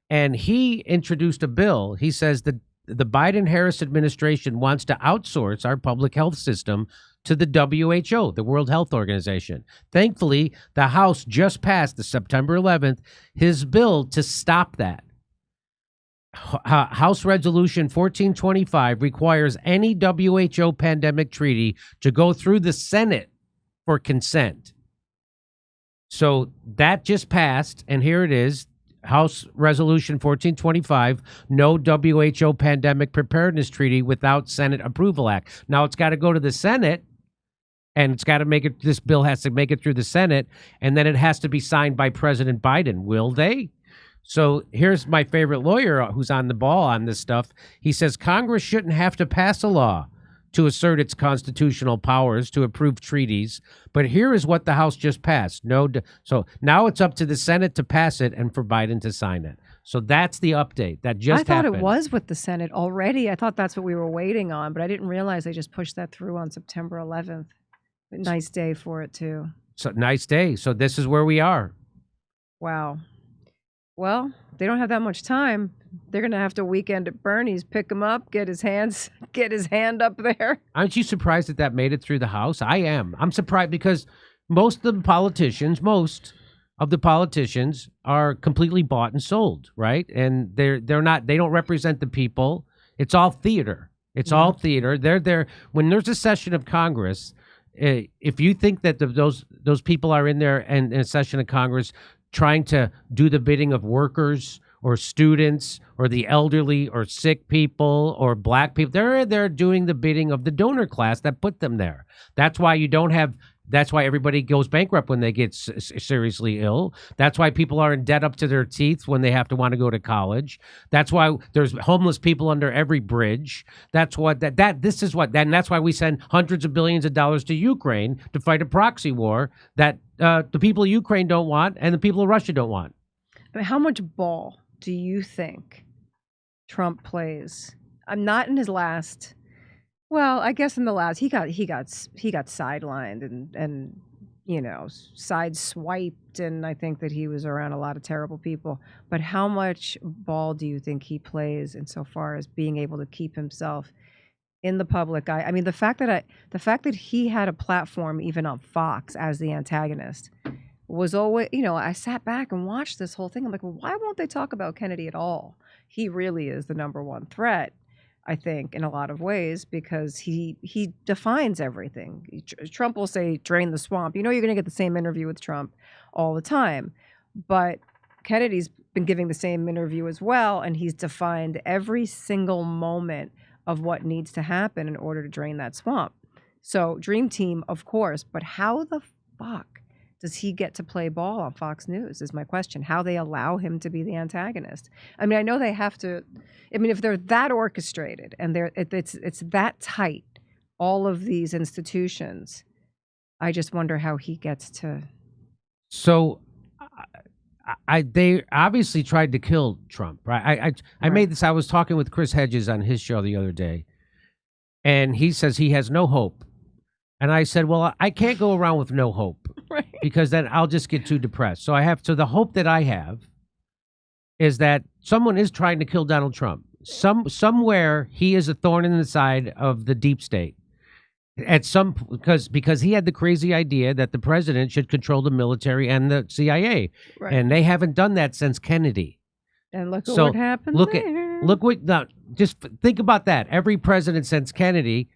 and he introduced a bill. He says that the Biden-Harris administration wants to outsource our public health system to the WHO, the World Health Organization. Thankfully, the House just passed the September 11th, his bill to stop that. House Resolution 1425 requires any WHO pandemic treaty to go through the Senate for consent. So that just passed, and here it is. House Resolution 1425, no WHO Pandemic Preparedness Treaty without Senate Approval Act. Now it's got to go to the Senate, and it's got to make it, this bill has to make it through the Senate, and then it has to be signed by President Biden. Will they? So here's my favorite lawyer who's on the ball on this stuff. He says Congress shouldn't have to pass a law to assert its constitutional powers to approve treaties. But here is what the House just passed. So now it's up to the Senate to pass it and for Biden to sign it. So that's the update that just happened. I thought it was with the Senate already. I thought that's what we were waiting on, but I didn't realize they just pushed that through on September 11th. Nice day for it, too. So nice day. So this is where we are. Wow. Well, they don't have that much time. They're going to have to weekend at Bernie's, pick him up, get his hand up there. Aren't you surprised that made it through the House? I am. I'm surprised because most of the politicians are completely bought and sold, right? And they don't represent the people. It's all theater. It's all theater. They're there when there's a session of Congress. If you think that those people are in there and in a session of Congress trying to do the bidding of workers or students or the elderly or sick people or black people, they're doing the bidding of the donor class that put them there. That's why everybody goes bankrupt when they get seriously ill. That's why people are in debt up to their teeth when they have to want to go to college. That's why there's homeless people under every bridge. That's why we send hundreds of billions of dollars to Ukraine to fight a proxy war that the people of Ukraine don't want and the people of Russia don't want. But how much ball do you think Trump plays? I'm not in his last. Well, I guess in the last he got sidelined and sideswiped, and I think that he was around a lot of terrible people. But how much ball do you think he plays insofar as being able to keep himself in the public eye? I mean, the fact that he had a platform even on Fox as the antagonist was always, I sat back and watched this whole thing. I'm like, well, why won't they talk about Kennedy at all? He really is the number one threat, I think, in a lot of ways, because he defines everything. Trump will say, drain the swamp. You're going to get the same interview with Trump all the time. But Kennedy's been giving the same interview as well, and he's defined every single moment of what needs to happen in order to drain that swamp. So Dream Team, of course, but how the fuck does he get to play ball on Fox News is my question. How they allow him to be the antagonist. I mean, I know they have to. I mean, if they're that orchestrated and it's that tight, all of these institutions, I just wonder how he gets to. So, they obviously tried to kill Trump, right? I made this. I was talking with Chris Hedges on his show the other day, and he says he has no hope. And I said, well, I can't go around with no hope. Right. Because then I'll just get too depressed. So the hope that I have is that someone is trying to kill Donald Trump. Somewhere he is a thorn in the side of the deep state. Because he had the crazy idea that the president should control the military and the CIA. Right. And they haven't done that since Kennedy. And look at what happened just think about that. Every president since Kennedy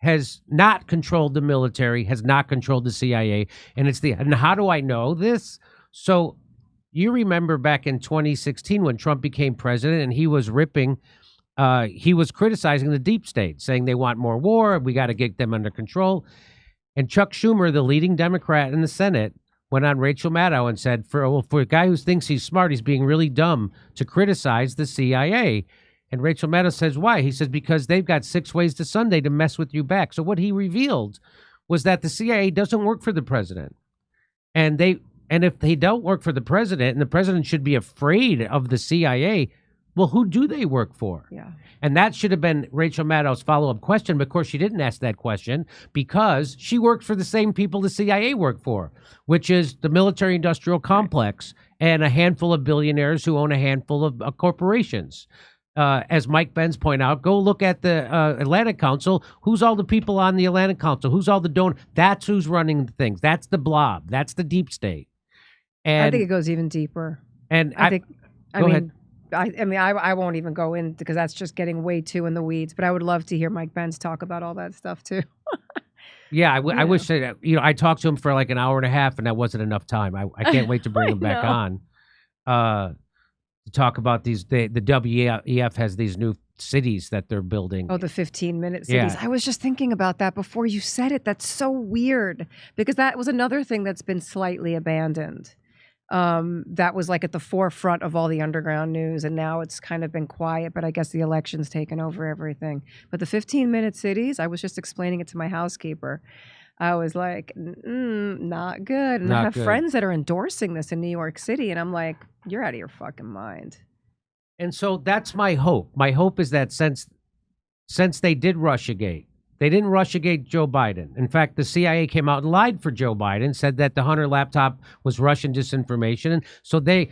has not controlled the military, has not controlled the CIA. And how do I know this? So you remember back in 2016 when Trump became president and he was criticizing the deep state, saying they want more war, we got to get them under control. And Chuck Schumer, the leading Democrat in the Senate, went on Rachel Maddow and said, for a guy who thinks he's smart, he's being really dumb to criticize the CIA. And Rachel Maddow says, why? He says, because they've got 6 ways to Sunday to mess with you back. So what he revealed was that the CIA doesn't work for the president. And if they don't work for the president, and the president should be afraid of the CIA, well, who do they work for? Yeah. And that should have been Rachel Maddow's follow-up question. But of course, she didn't ask that question because she worked for the same people the CIA worked for, which is the military-industrial complex and a handful of billionaires who own a handful of corporations. As Mike Benz point out, go look at the Atlantic Council. Who's all the people on the Atlantic Council? Who's all the donors? That's who's running the things. That's the blob. That's the deep state. And I think it goes even deeper. And I won't even go in because that's just getting way too in the weeds. But I would love to hear Mike Benz talk about all that stuff too. Yeah, I wish that I talked to him for like an hour and a half, and that wasn't enough time. I can't wait to bring him back on. To talk about these, the WEF has these new cities that they're building. Oh, the 15-minute cities. Yeah. I was just thinking about that before you said it. That's so weird because that was another thing that's been slightly abandoned. That was like at the forefront of all the underground news, and now it's kind of been quiet, but I guess the election's taken over everything. But the 15-minute cities, I was just explaining it to my housekeeper. I was like, not good. And I Not have good. friends that are endorsing this in New York City, and I'm like, you're out of your fucking mind. And so that's my hope. My hope is that since they did Russiagate, they didn't Russiagate Joe Biden. In fact, the CIA came out and lied for Joe Biden, said that the Hunter laptop was Russian disinformation, and so they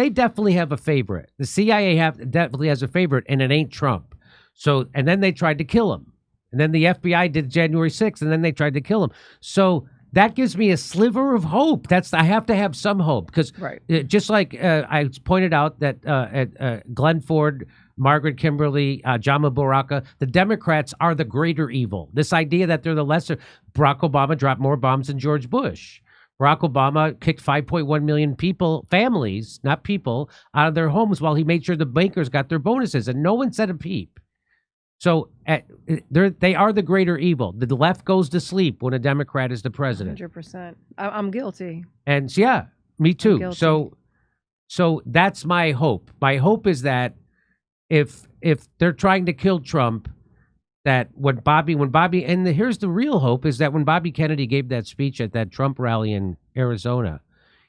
definitely have a favorite. The CIA definitely has a favorite, and it ain't Trump. So, and then they tried to kill him, and then the FBI did January 6th, and then they tried to kill him. So that gives me a sliver of hope. I have to have some hope because Right. Just like I pointed out that at Glenn Ford, Margaret Kimberly, Jama Baraka, the Democrats are the greater evil. This idea that they're the lesser. Barack Obama dropped more bombs than George Bush. Barack Obama kicked 5.1 million families, not people, out of their homes while he made sure the bankers got their bonuses, and no one said a peep. So they are the greater evil. The left goes to sleep when a Democrat is the president. 100%. I'm guilty. And so, yeah, me too. Guilty. So that's my hope. My hope is that if they're trying to kill Trump, that when Bobby, and here's the real hope is that when Bobby Kennedy gave that speech at that Trump rally in Arizona,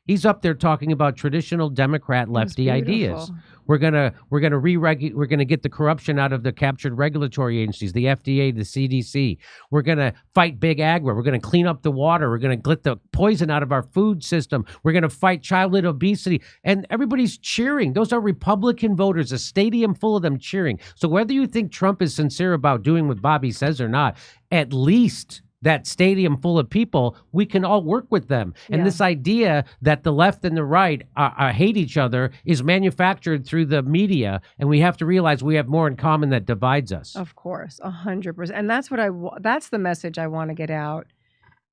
he's up there talking about traditional Democrat lefty ideas. We're gonna get the corruption out of the captured regulatory agencies, the FDA, the CDC. We're gonna fight big agri. We're gonna clean up the water. We're gonna get the poison out of our food system. We're gonna fight childhood obesity. And everybody's cheering. Those are Republican voters, a stadium full of them cheering. So whether you think Trump is sincere about doing what Bobby says or not, at least that stadium full of people, we can all work with them. And Yeah. this idea that the left and the right hate each other is manufactured through the media, and we have to realize we have more in common that divides us. Of course, 100%. And that's that's the message I want to get out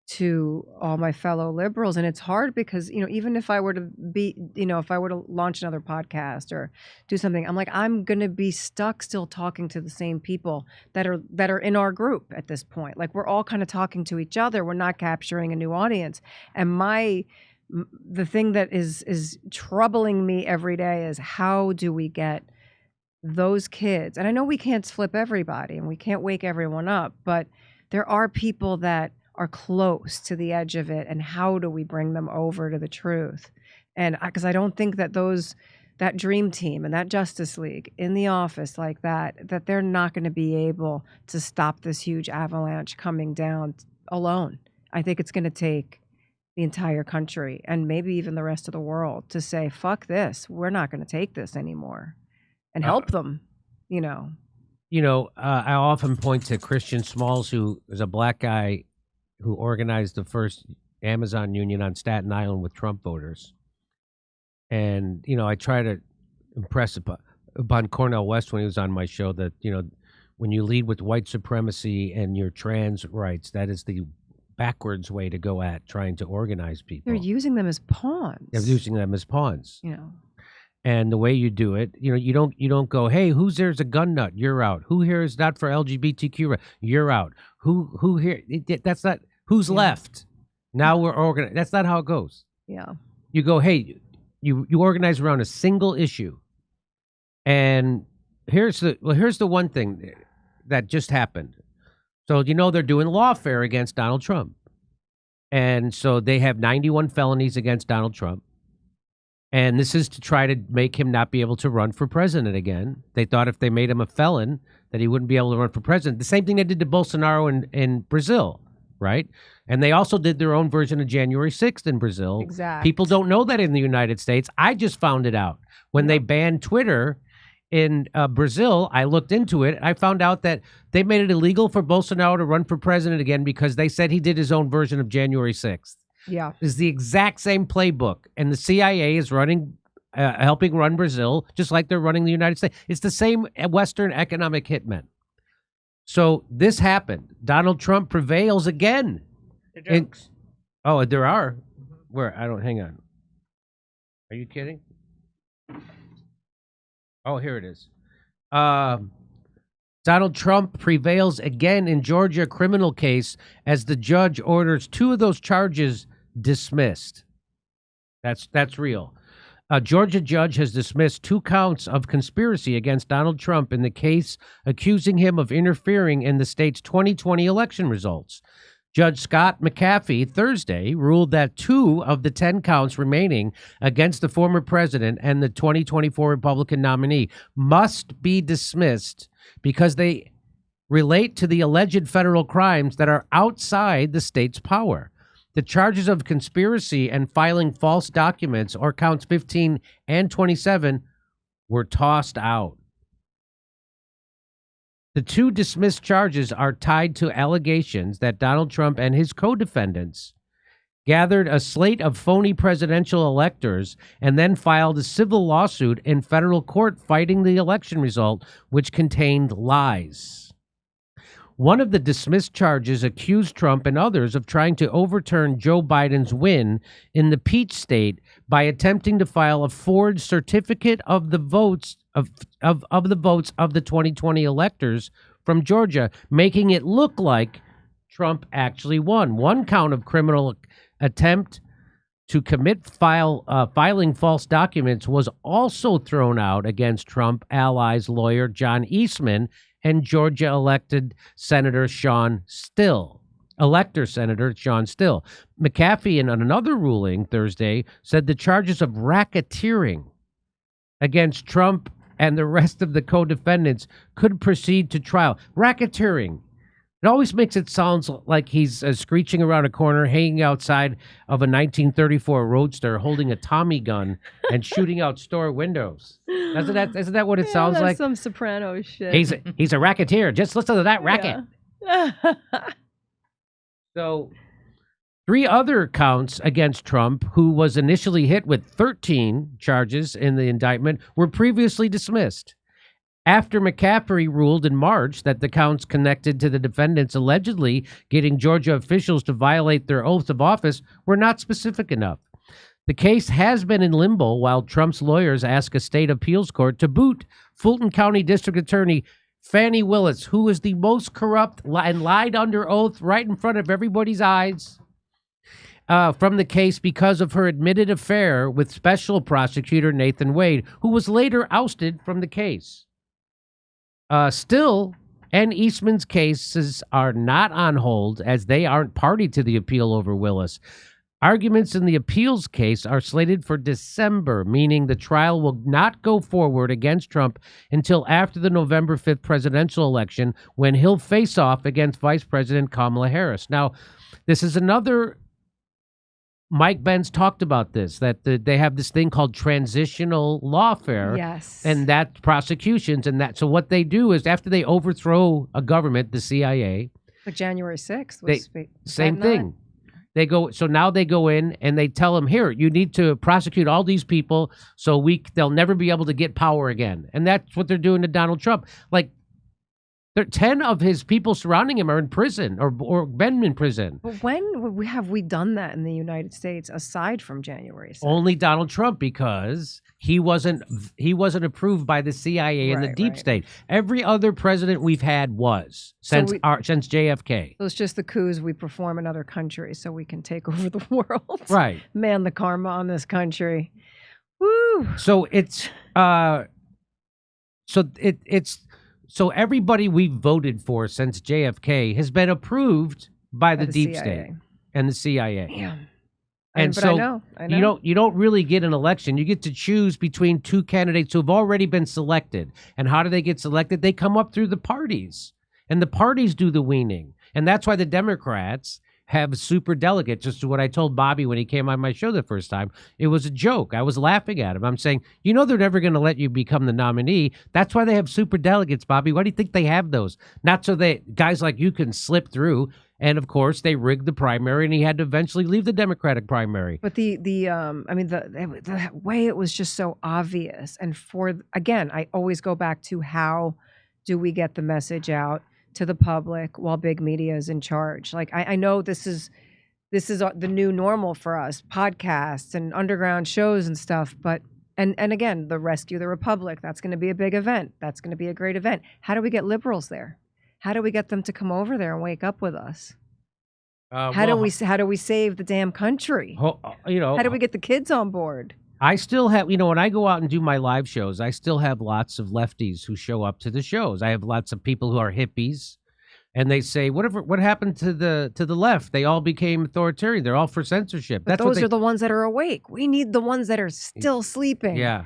to all my fellow liberals. And it's hard because, even if I were to if I were to launch another podcast or do something, I'm going to be stuck still talking to the same people that are in our group at this point. Like, we're all kind of talking to each other. We're not capturing a new audience. And the thing that is troubling me every day is, how do we get those kids? And I know we can't flip everybody and we can't wake everyone up, but there are people that are close to the edge of it, and how do we bring them over to the truth? And because I don't think that that dream team and that Justice League in the office like that they're not going to be able to stop this huge avalanche coming down alone. I think it's going to take the entire country and maybe even the rest of the world to say, fuck this, we're not going to take this anymore, and help them, I often point to Christian Smalls, who is a black guy who organized the first Amazon union on Staten Island with Trump voters. And, I try to impress upon Cornel West when he was on my show that, when you lead with white supremacy and your trans rights, that is the backwards way to go at trying to organize people. They're using them as pawns. They're using them as pawns. You know. And the way you do it, you don't go, hey, who's there's a gun nut? You're out. Who here is not for LGBTQ? You're out. Who here? That's not who's left. Now we're organized. That's not how it goes. Yeah. You go, hey, you organize around a single issue. And here's the one thing that just happened. So they're doing lawfare against Donald Trump. And so they have 91 felonies against Donald Trump. And this is to try to make him not be able to run for president again. They thought if they made him a felon that he wouldn't be able to run for president. The same thing they did to Bolsonaro in Brazil, right? And they also did their own version of January 6th in Brazil. Exactly. People don't know that in the United States. I just found it out. When they banned Twitter in Brazil, I looked into it. I found out that they made it illegal for Bolsonaro to run for president again because they said he did his own version of January 6th. Yeah. Is the exact same playbook, and the CIA is helping run Brazil just like they're running the United States. It's the same Western economic hitmen. So this happened. Donald Trump prevails again. Oh, there are. Where? I don't. Hang on. Are you kidding? Oh, here it is. Donald Trump prevails again in Georgia criminal case as the judge orders 2 of those charges dismissed. That's real. A Georgia judge has dismissed 2 counts of conspiracy against Donald Trump in the case accusing him of interfering in the state's 2020 election results. Judge Scott McAfee Thursday ruled that 2 of the 10 counts remaining against the former president and the 2024 Republican nominee must be dismissed because they relate to the alleged federal crimes that are outside the state's power. The charges of conspiracy and filing false documents, or counts 15 and 27, were tossed out. The 2 dismissed charges are tied to allegations that Donald Trump and his co-defendants gathered a slate of phony presidential electors and then filed a civil lawsuit in federal court fighting the election result, which contained lies. One of the dismissed charges accused Trump and others of trying to overturn Joe Biden's win in the Peach State by attempting to file a forged certificate of the votes of the votes of the 2020 electors from Georgia, making it look like Trump actually won. One count of criminal attempt to commit filing false documents was also thrown out against Trump allies lawyer John Eastman and Georgia elector Senator Sean Still. McAfee, in another ruling Thursday, said the charges of racketeering against Trump and the rest of the co-defendants could proceed to trial. Racketeering. It always makes it sound like he's screeching around a corner, hanging outside of a 1934 Roadster, holding a Tommy gun and shooting out store windows. Isn't that what it sounds that's like? some Soprano shit. He's a racketeer. Just listen to that racket. Yeah. So 3 other counts against Trump, who was initially hit with 13 charges in the indictment, were previously dismissed. After McCaffrey ruled in March that the counts connected to the defendants allegedly getting Georgia officials to violate their oaths of office were not specific enough. The case has been in limbo while Trump's lawyers ask a state appeals court to boot Fulton County District Attorney Fani Willis, who is the most corrupt and lied under oath right in front of everybody's eyes, from the case because of her admitted affair with special prosecutor Nathan Wade, who was later ousted from the case. Still, and Eastman's cases are not on hold as they aren't party to the appeal over Willis. Arguments in the appeals case are slated for December, meaning the trial will not go forward against Trump until after the November 5th presidential election, when he'll face off against Vice President Kamala Harris. Now, this is another... Mike Benz talked about this, that they have this thing called transitional lawfare. Yes. And that's prosecutions. And that, so what they do is after they overthrow a government, the CIA. But January 6th was same thing. Now they go in and they tell them, here, you need to prosecute all these people so they'll never be able to get power again. And that's what they're doing to Donald Trump. Like, 10 of his people surrounding him are in prison or been in prison. But when have we done that in the United States aside from January 6th? Only Donald Trump, because he wasn't approved by the CIA and the deep state. Every other president we've had was since JFK. So it's just the coups we perform in other countries so we can take over the world. Right. Man, the karma on this country. Woo. So So everybody we've voted for since JFK has been approved by the deep CIA. state and the CIA. Damn. And but so I know. you don't really get an election. You get to choose between 2 candidates who have already been selected. And how do they get selected? They come up through the parties, and the parties do the weaning. And that's why the Democrats have super delegates. Just what I told Bobby when he came on my show the first time. It was a joke. I was laughing at him. I'm saying, they're never going to let you become the nominee. That's why they have super delegates, Bobby. Why do you think they have those? Not so that guys like you can slip through. And of course, they rigged the primary, and he had to eventually leave the Democratic primary. But the way it was just so obvious. And again, I always go back to how do we get the message out to the public while big media is in charge. Like, I know this is the new normal for us, podcasts and underground shows and stuff, but and again, the Rescue the Republic, that's going to be a big event. That's going to be a great event. How do we get liberals there? How do we get them to come over there and wake up with us? How do we save the damn country? How do we get the kids on board? I still have, when I go out and do my live shows, I still have lots of lefties who show up to the shows. I have lots of people who are hippies, and they say, what happened to the left? They all became authoritarian. They're all for censorship. But those are the ones that are awake. We need the ones that are still sleeping. Yeah.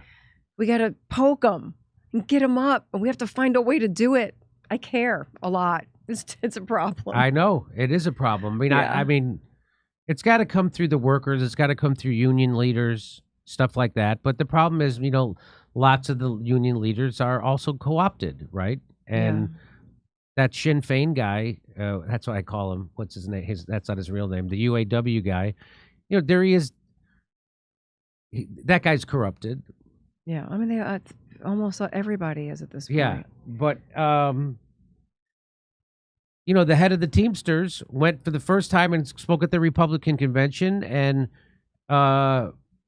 We got to poke them and get them up, and we have to find a way to do it. I care a lot. It's a problem. I know. It is a problem. I mean, it's got to come through the workers. It's got to come through union leaders, stuff like that. But the problem is, lots of the union leaders are also co-opted, right? And that Sinn Féin guy, that's what I call him. What's his name? That's not his real name. The UAW guy. There he is. That guy's corrupted. Yeah, I mean, almost everybody is at this point. Yeah, but the head of the Teamsters went for the first time and spoke at the Republican convention, and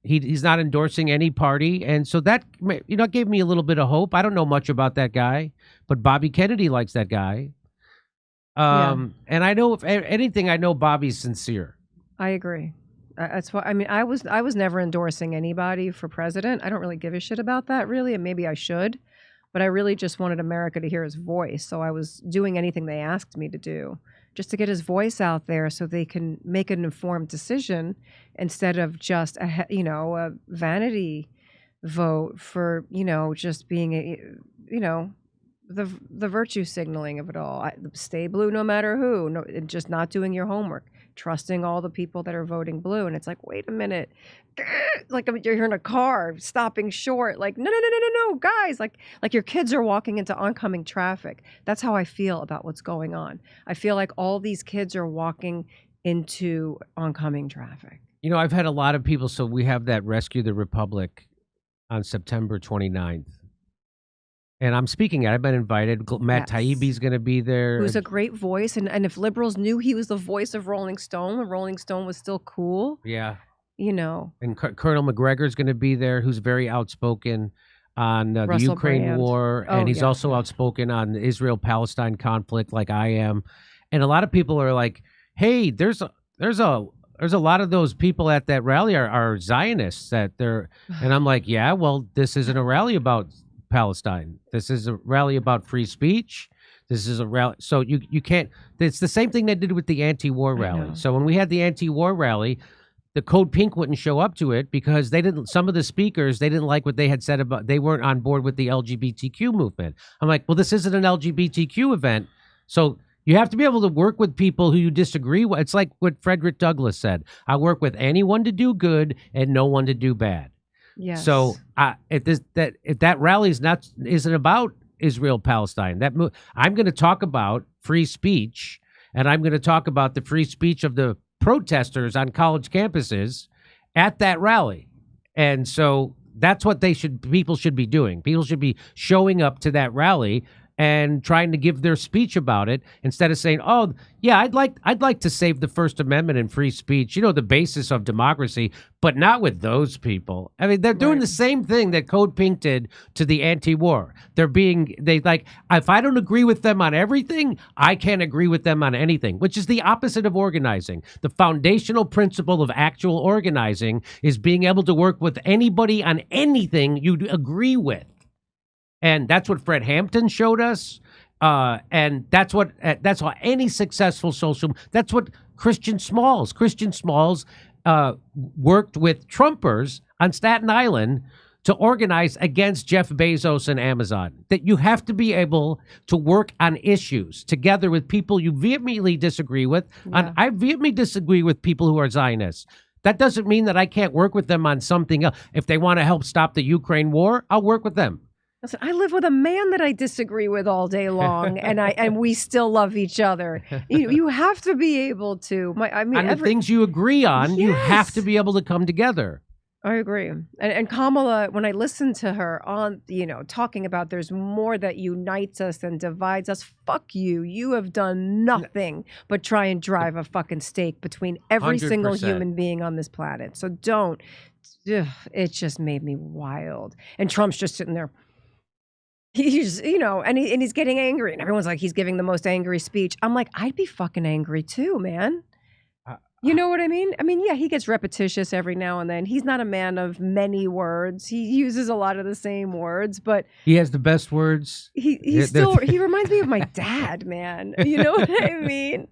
he's not endorsing any party, and so that gave me a little bit of hope. I don't know much about that guy, but Bobby Kennedy likes that guy. And I know, if anything, I know Bobby's sincere. I agree. That's why. I mean, I was never endorsing anybody for president. I don't really give a shit about that, really, and maybe I should. But I really just wanted America to hear his voice. So I was doing anything they asked me to do just to get his voice out there so they can make an informed decision instead of just, a vanity vote for, just being, the virtue signaling of it all. Stay blue no matter who, just not doing your homework, trusting all the people that are voting blue. And it's like, wait a minute. Like you're in a car stopping short, like no, guys, like your kids are walking into oncoming traffic. That's how I feel about what's going on. I feel like all these kids are walking into oncoming traffic. I've had a lot of people. So we have that Rescue the Republic on September 29th. And I'm speaking at. I've been invited. Matt Taibbi's going to be there. Who's a great voice. And if liberals knew he was the voice of Rolling Stone when Rolling Stone was still cool. Yeah. And Colonel McGregor's going to be there, who's very outspoken on the Ukraine war, and he's also outspoken on the Israel-Palestine conflict, like I am. And a lot of people are like, "Hey, there's a lot of those people at that rally are Zionists that they're," and I'm like, "Yeah, well, this isn't a rally about Palestine. This is a rally about free speech. This is a rally, so you can't. It's the same thing they did with the anti-war rally. So when we had the anti-war rally." The Code Pink wouldn't show up to it because some of the speakers, they didn't like what they had said about, they weren't on board with the LGBTQ movement. I'm like, well, this isn't an LGBTQ event. So you have to be able to work with people who you disagree with. It's like what Frederick Douglass said. I work with anyone to do good and no one to do bad. Yes. So if that rally isn't about Israel, Palestine, I'm going to talk about free speech, and I'm going to talk about the free speech of the protesters on college campuses at that rally. And so that's what people should be doing. People should be showing up to that rally and trying to give their speech about it instead of saying, "Oh, yeah, I'd like to save the First Amendment and free speech, the basis of democracy, but not with those people." I mean, they're doing the same thing that Code Pink did to the anti-war. If I don't agree with them on everything, I can't agree with them on anything, which is the opposite of organizing. The foundational principle of actual organizing is being able to work with anybody on anything you agree with. And that's what Fred Hampton showed us. And that's how any successful that's what Christian Smalls worked with Trumpers on Staten Island to organize against Jeff Bezos and Amazon. That you have to be able to work on issues together with people you vehemently disagree with. Yeah. I vehemently disagree with people who are Zionists. That doesn't mean that I can't work with them on something else. If they want to help stop the Ukraine war, I'll work with them. Listen, I live with a man that I disagree with all day long, and we still love each other. You have to be able to. The things you agree on, you have to be able to come together. I agree. And Kamala, when I listen to her on, talking about there's more that unites us than divides us, fuck you. You have done nothing but try and drive a fucking stake between every 100%. single human being on this planet. So don't. It just made me wild. And Trump's just sitting there. He's, and he's getting angry, and everyone's like, he's giving the most angry speech. I'm like, I'd be fucking angry too, man. You know what I mean? I mean, yeah, he gets repetitious every now and then. He's not a man of many words. He uses a lot of the same words, but He has the best words. he reminds me of my dad, man. You know what I mean?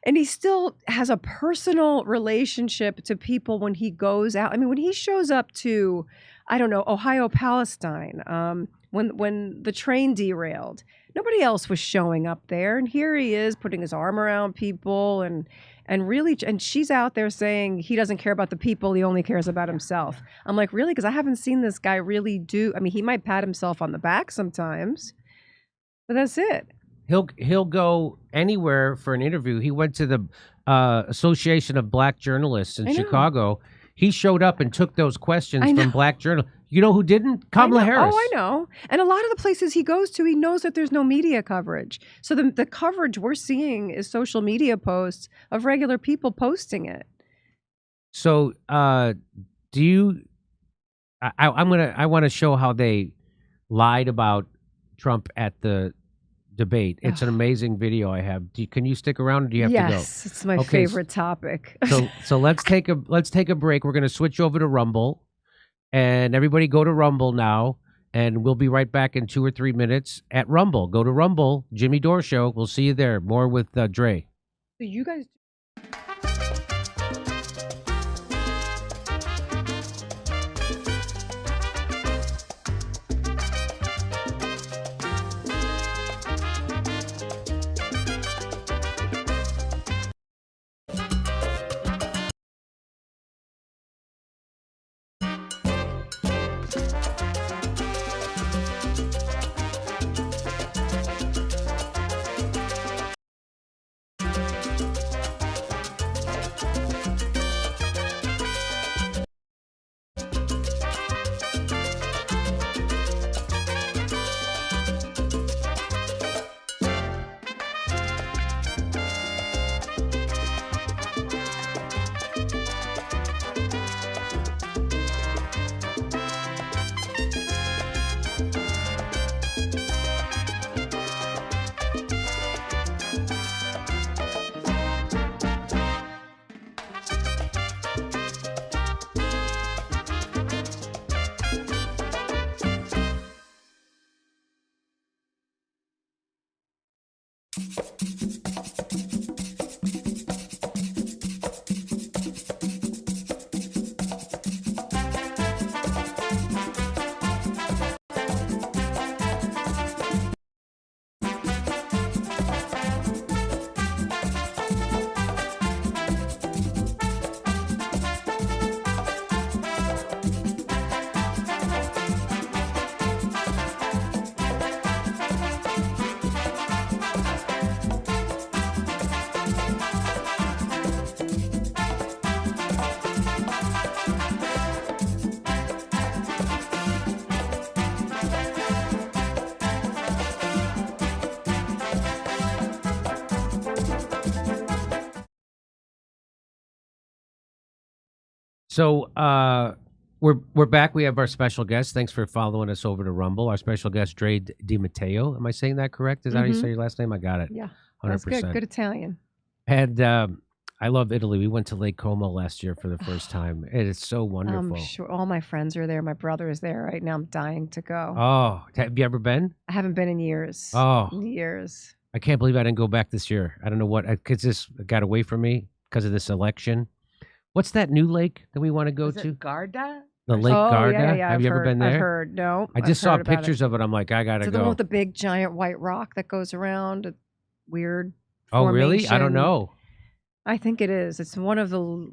And he still has a personal relationship to people when he goes out. I mean, when he shows up to, I don't know, Ohio, Palestine, when the train derailed, nobody else was showing up there. And here he is putting his arm around people and she's out there saying he doesn't care about the people. He only cares about himself. I'm like, really? Because I haven't seen this guy really do. I mean, he might pat himself on the back sometimes, but that's it. He'll go anywhere for an interview. He went to the Association of Black Journalists in Chicago. He showed up and took those questions from black journalists. You know who didn't? Kamala Harris. Oh, I know. And a lot of the places he goes to, he knows that there's no media coverage. So the coverage we're seeing is social media posts of regular people posting it. So do you? I want to show how they lied about Trump at the debate. It's an amazing video I have. Can you stick around, or do you have to go? Yes, it's my favorite topic. So let's take a break. We're going to switch over to Rumble, and everybody go to Rumble now, and we'll be right back in 2 or 3 minutes at Rumble. Go to Rumble, Jimmy Dore Show. We'll see you there. More with Dre. So you guys. So we're back. We have our special guest. Thanks for following us over to Rumble. Our special guest, Dre DiMatteo. Am I saying that correct? Is that how you say your last name? I got it. Yeah, 100%. that's good. Good Italian. And I love Italy. We went to Lake Como last year for the first time. It is so wonderful. I'm sure all my friends are there. My brother is there right now. I'm dying to go. Oh, have you ever been? I haven't been in years. Oh, years. I can't believe I didn't go back this year. I don't know what, because this got away from me because of this election. What's that new lake that we want to go to? Garda? The Lake Garda. Yeah, Have you ever been there? I've heard. No. I just saw pictures of it. I'm like, I got to go. The one with the big giant white rock that goes around. Weird. Oh, really? I don't know. I think it is. It's one of the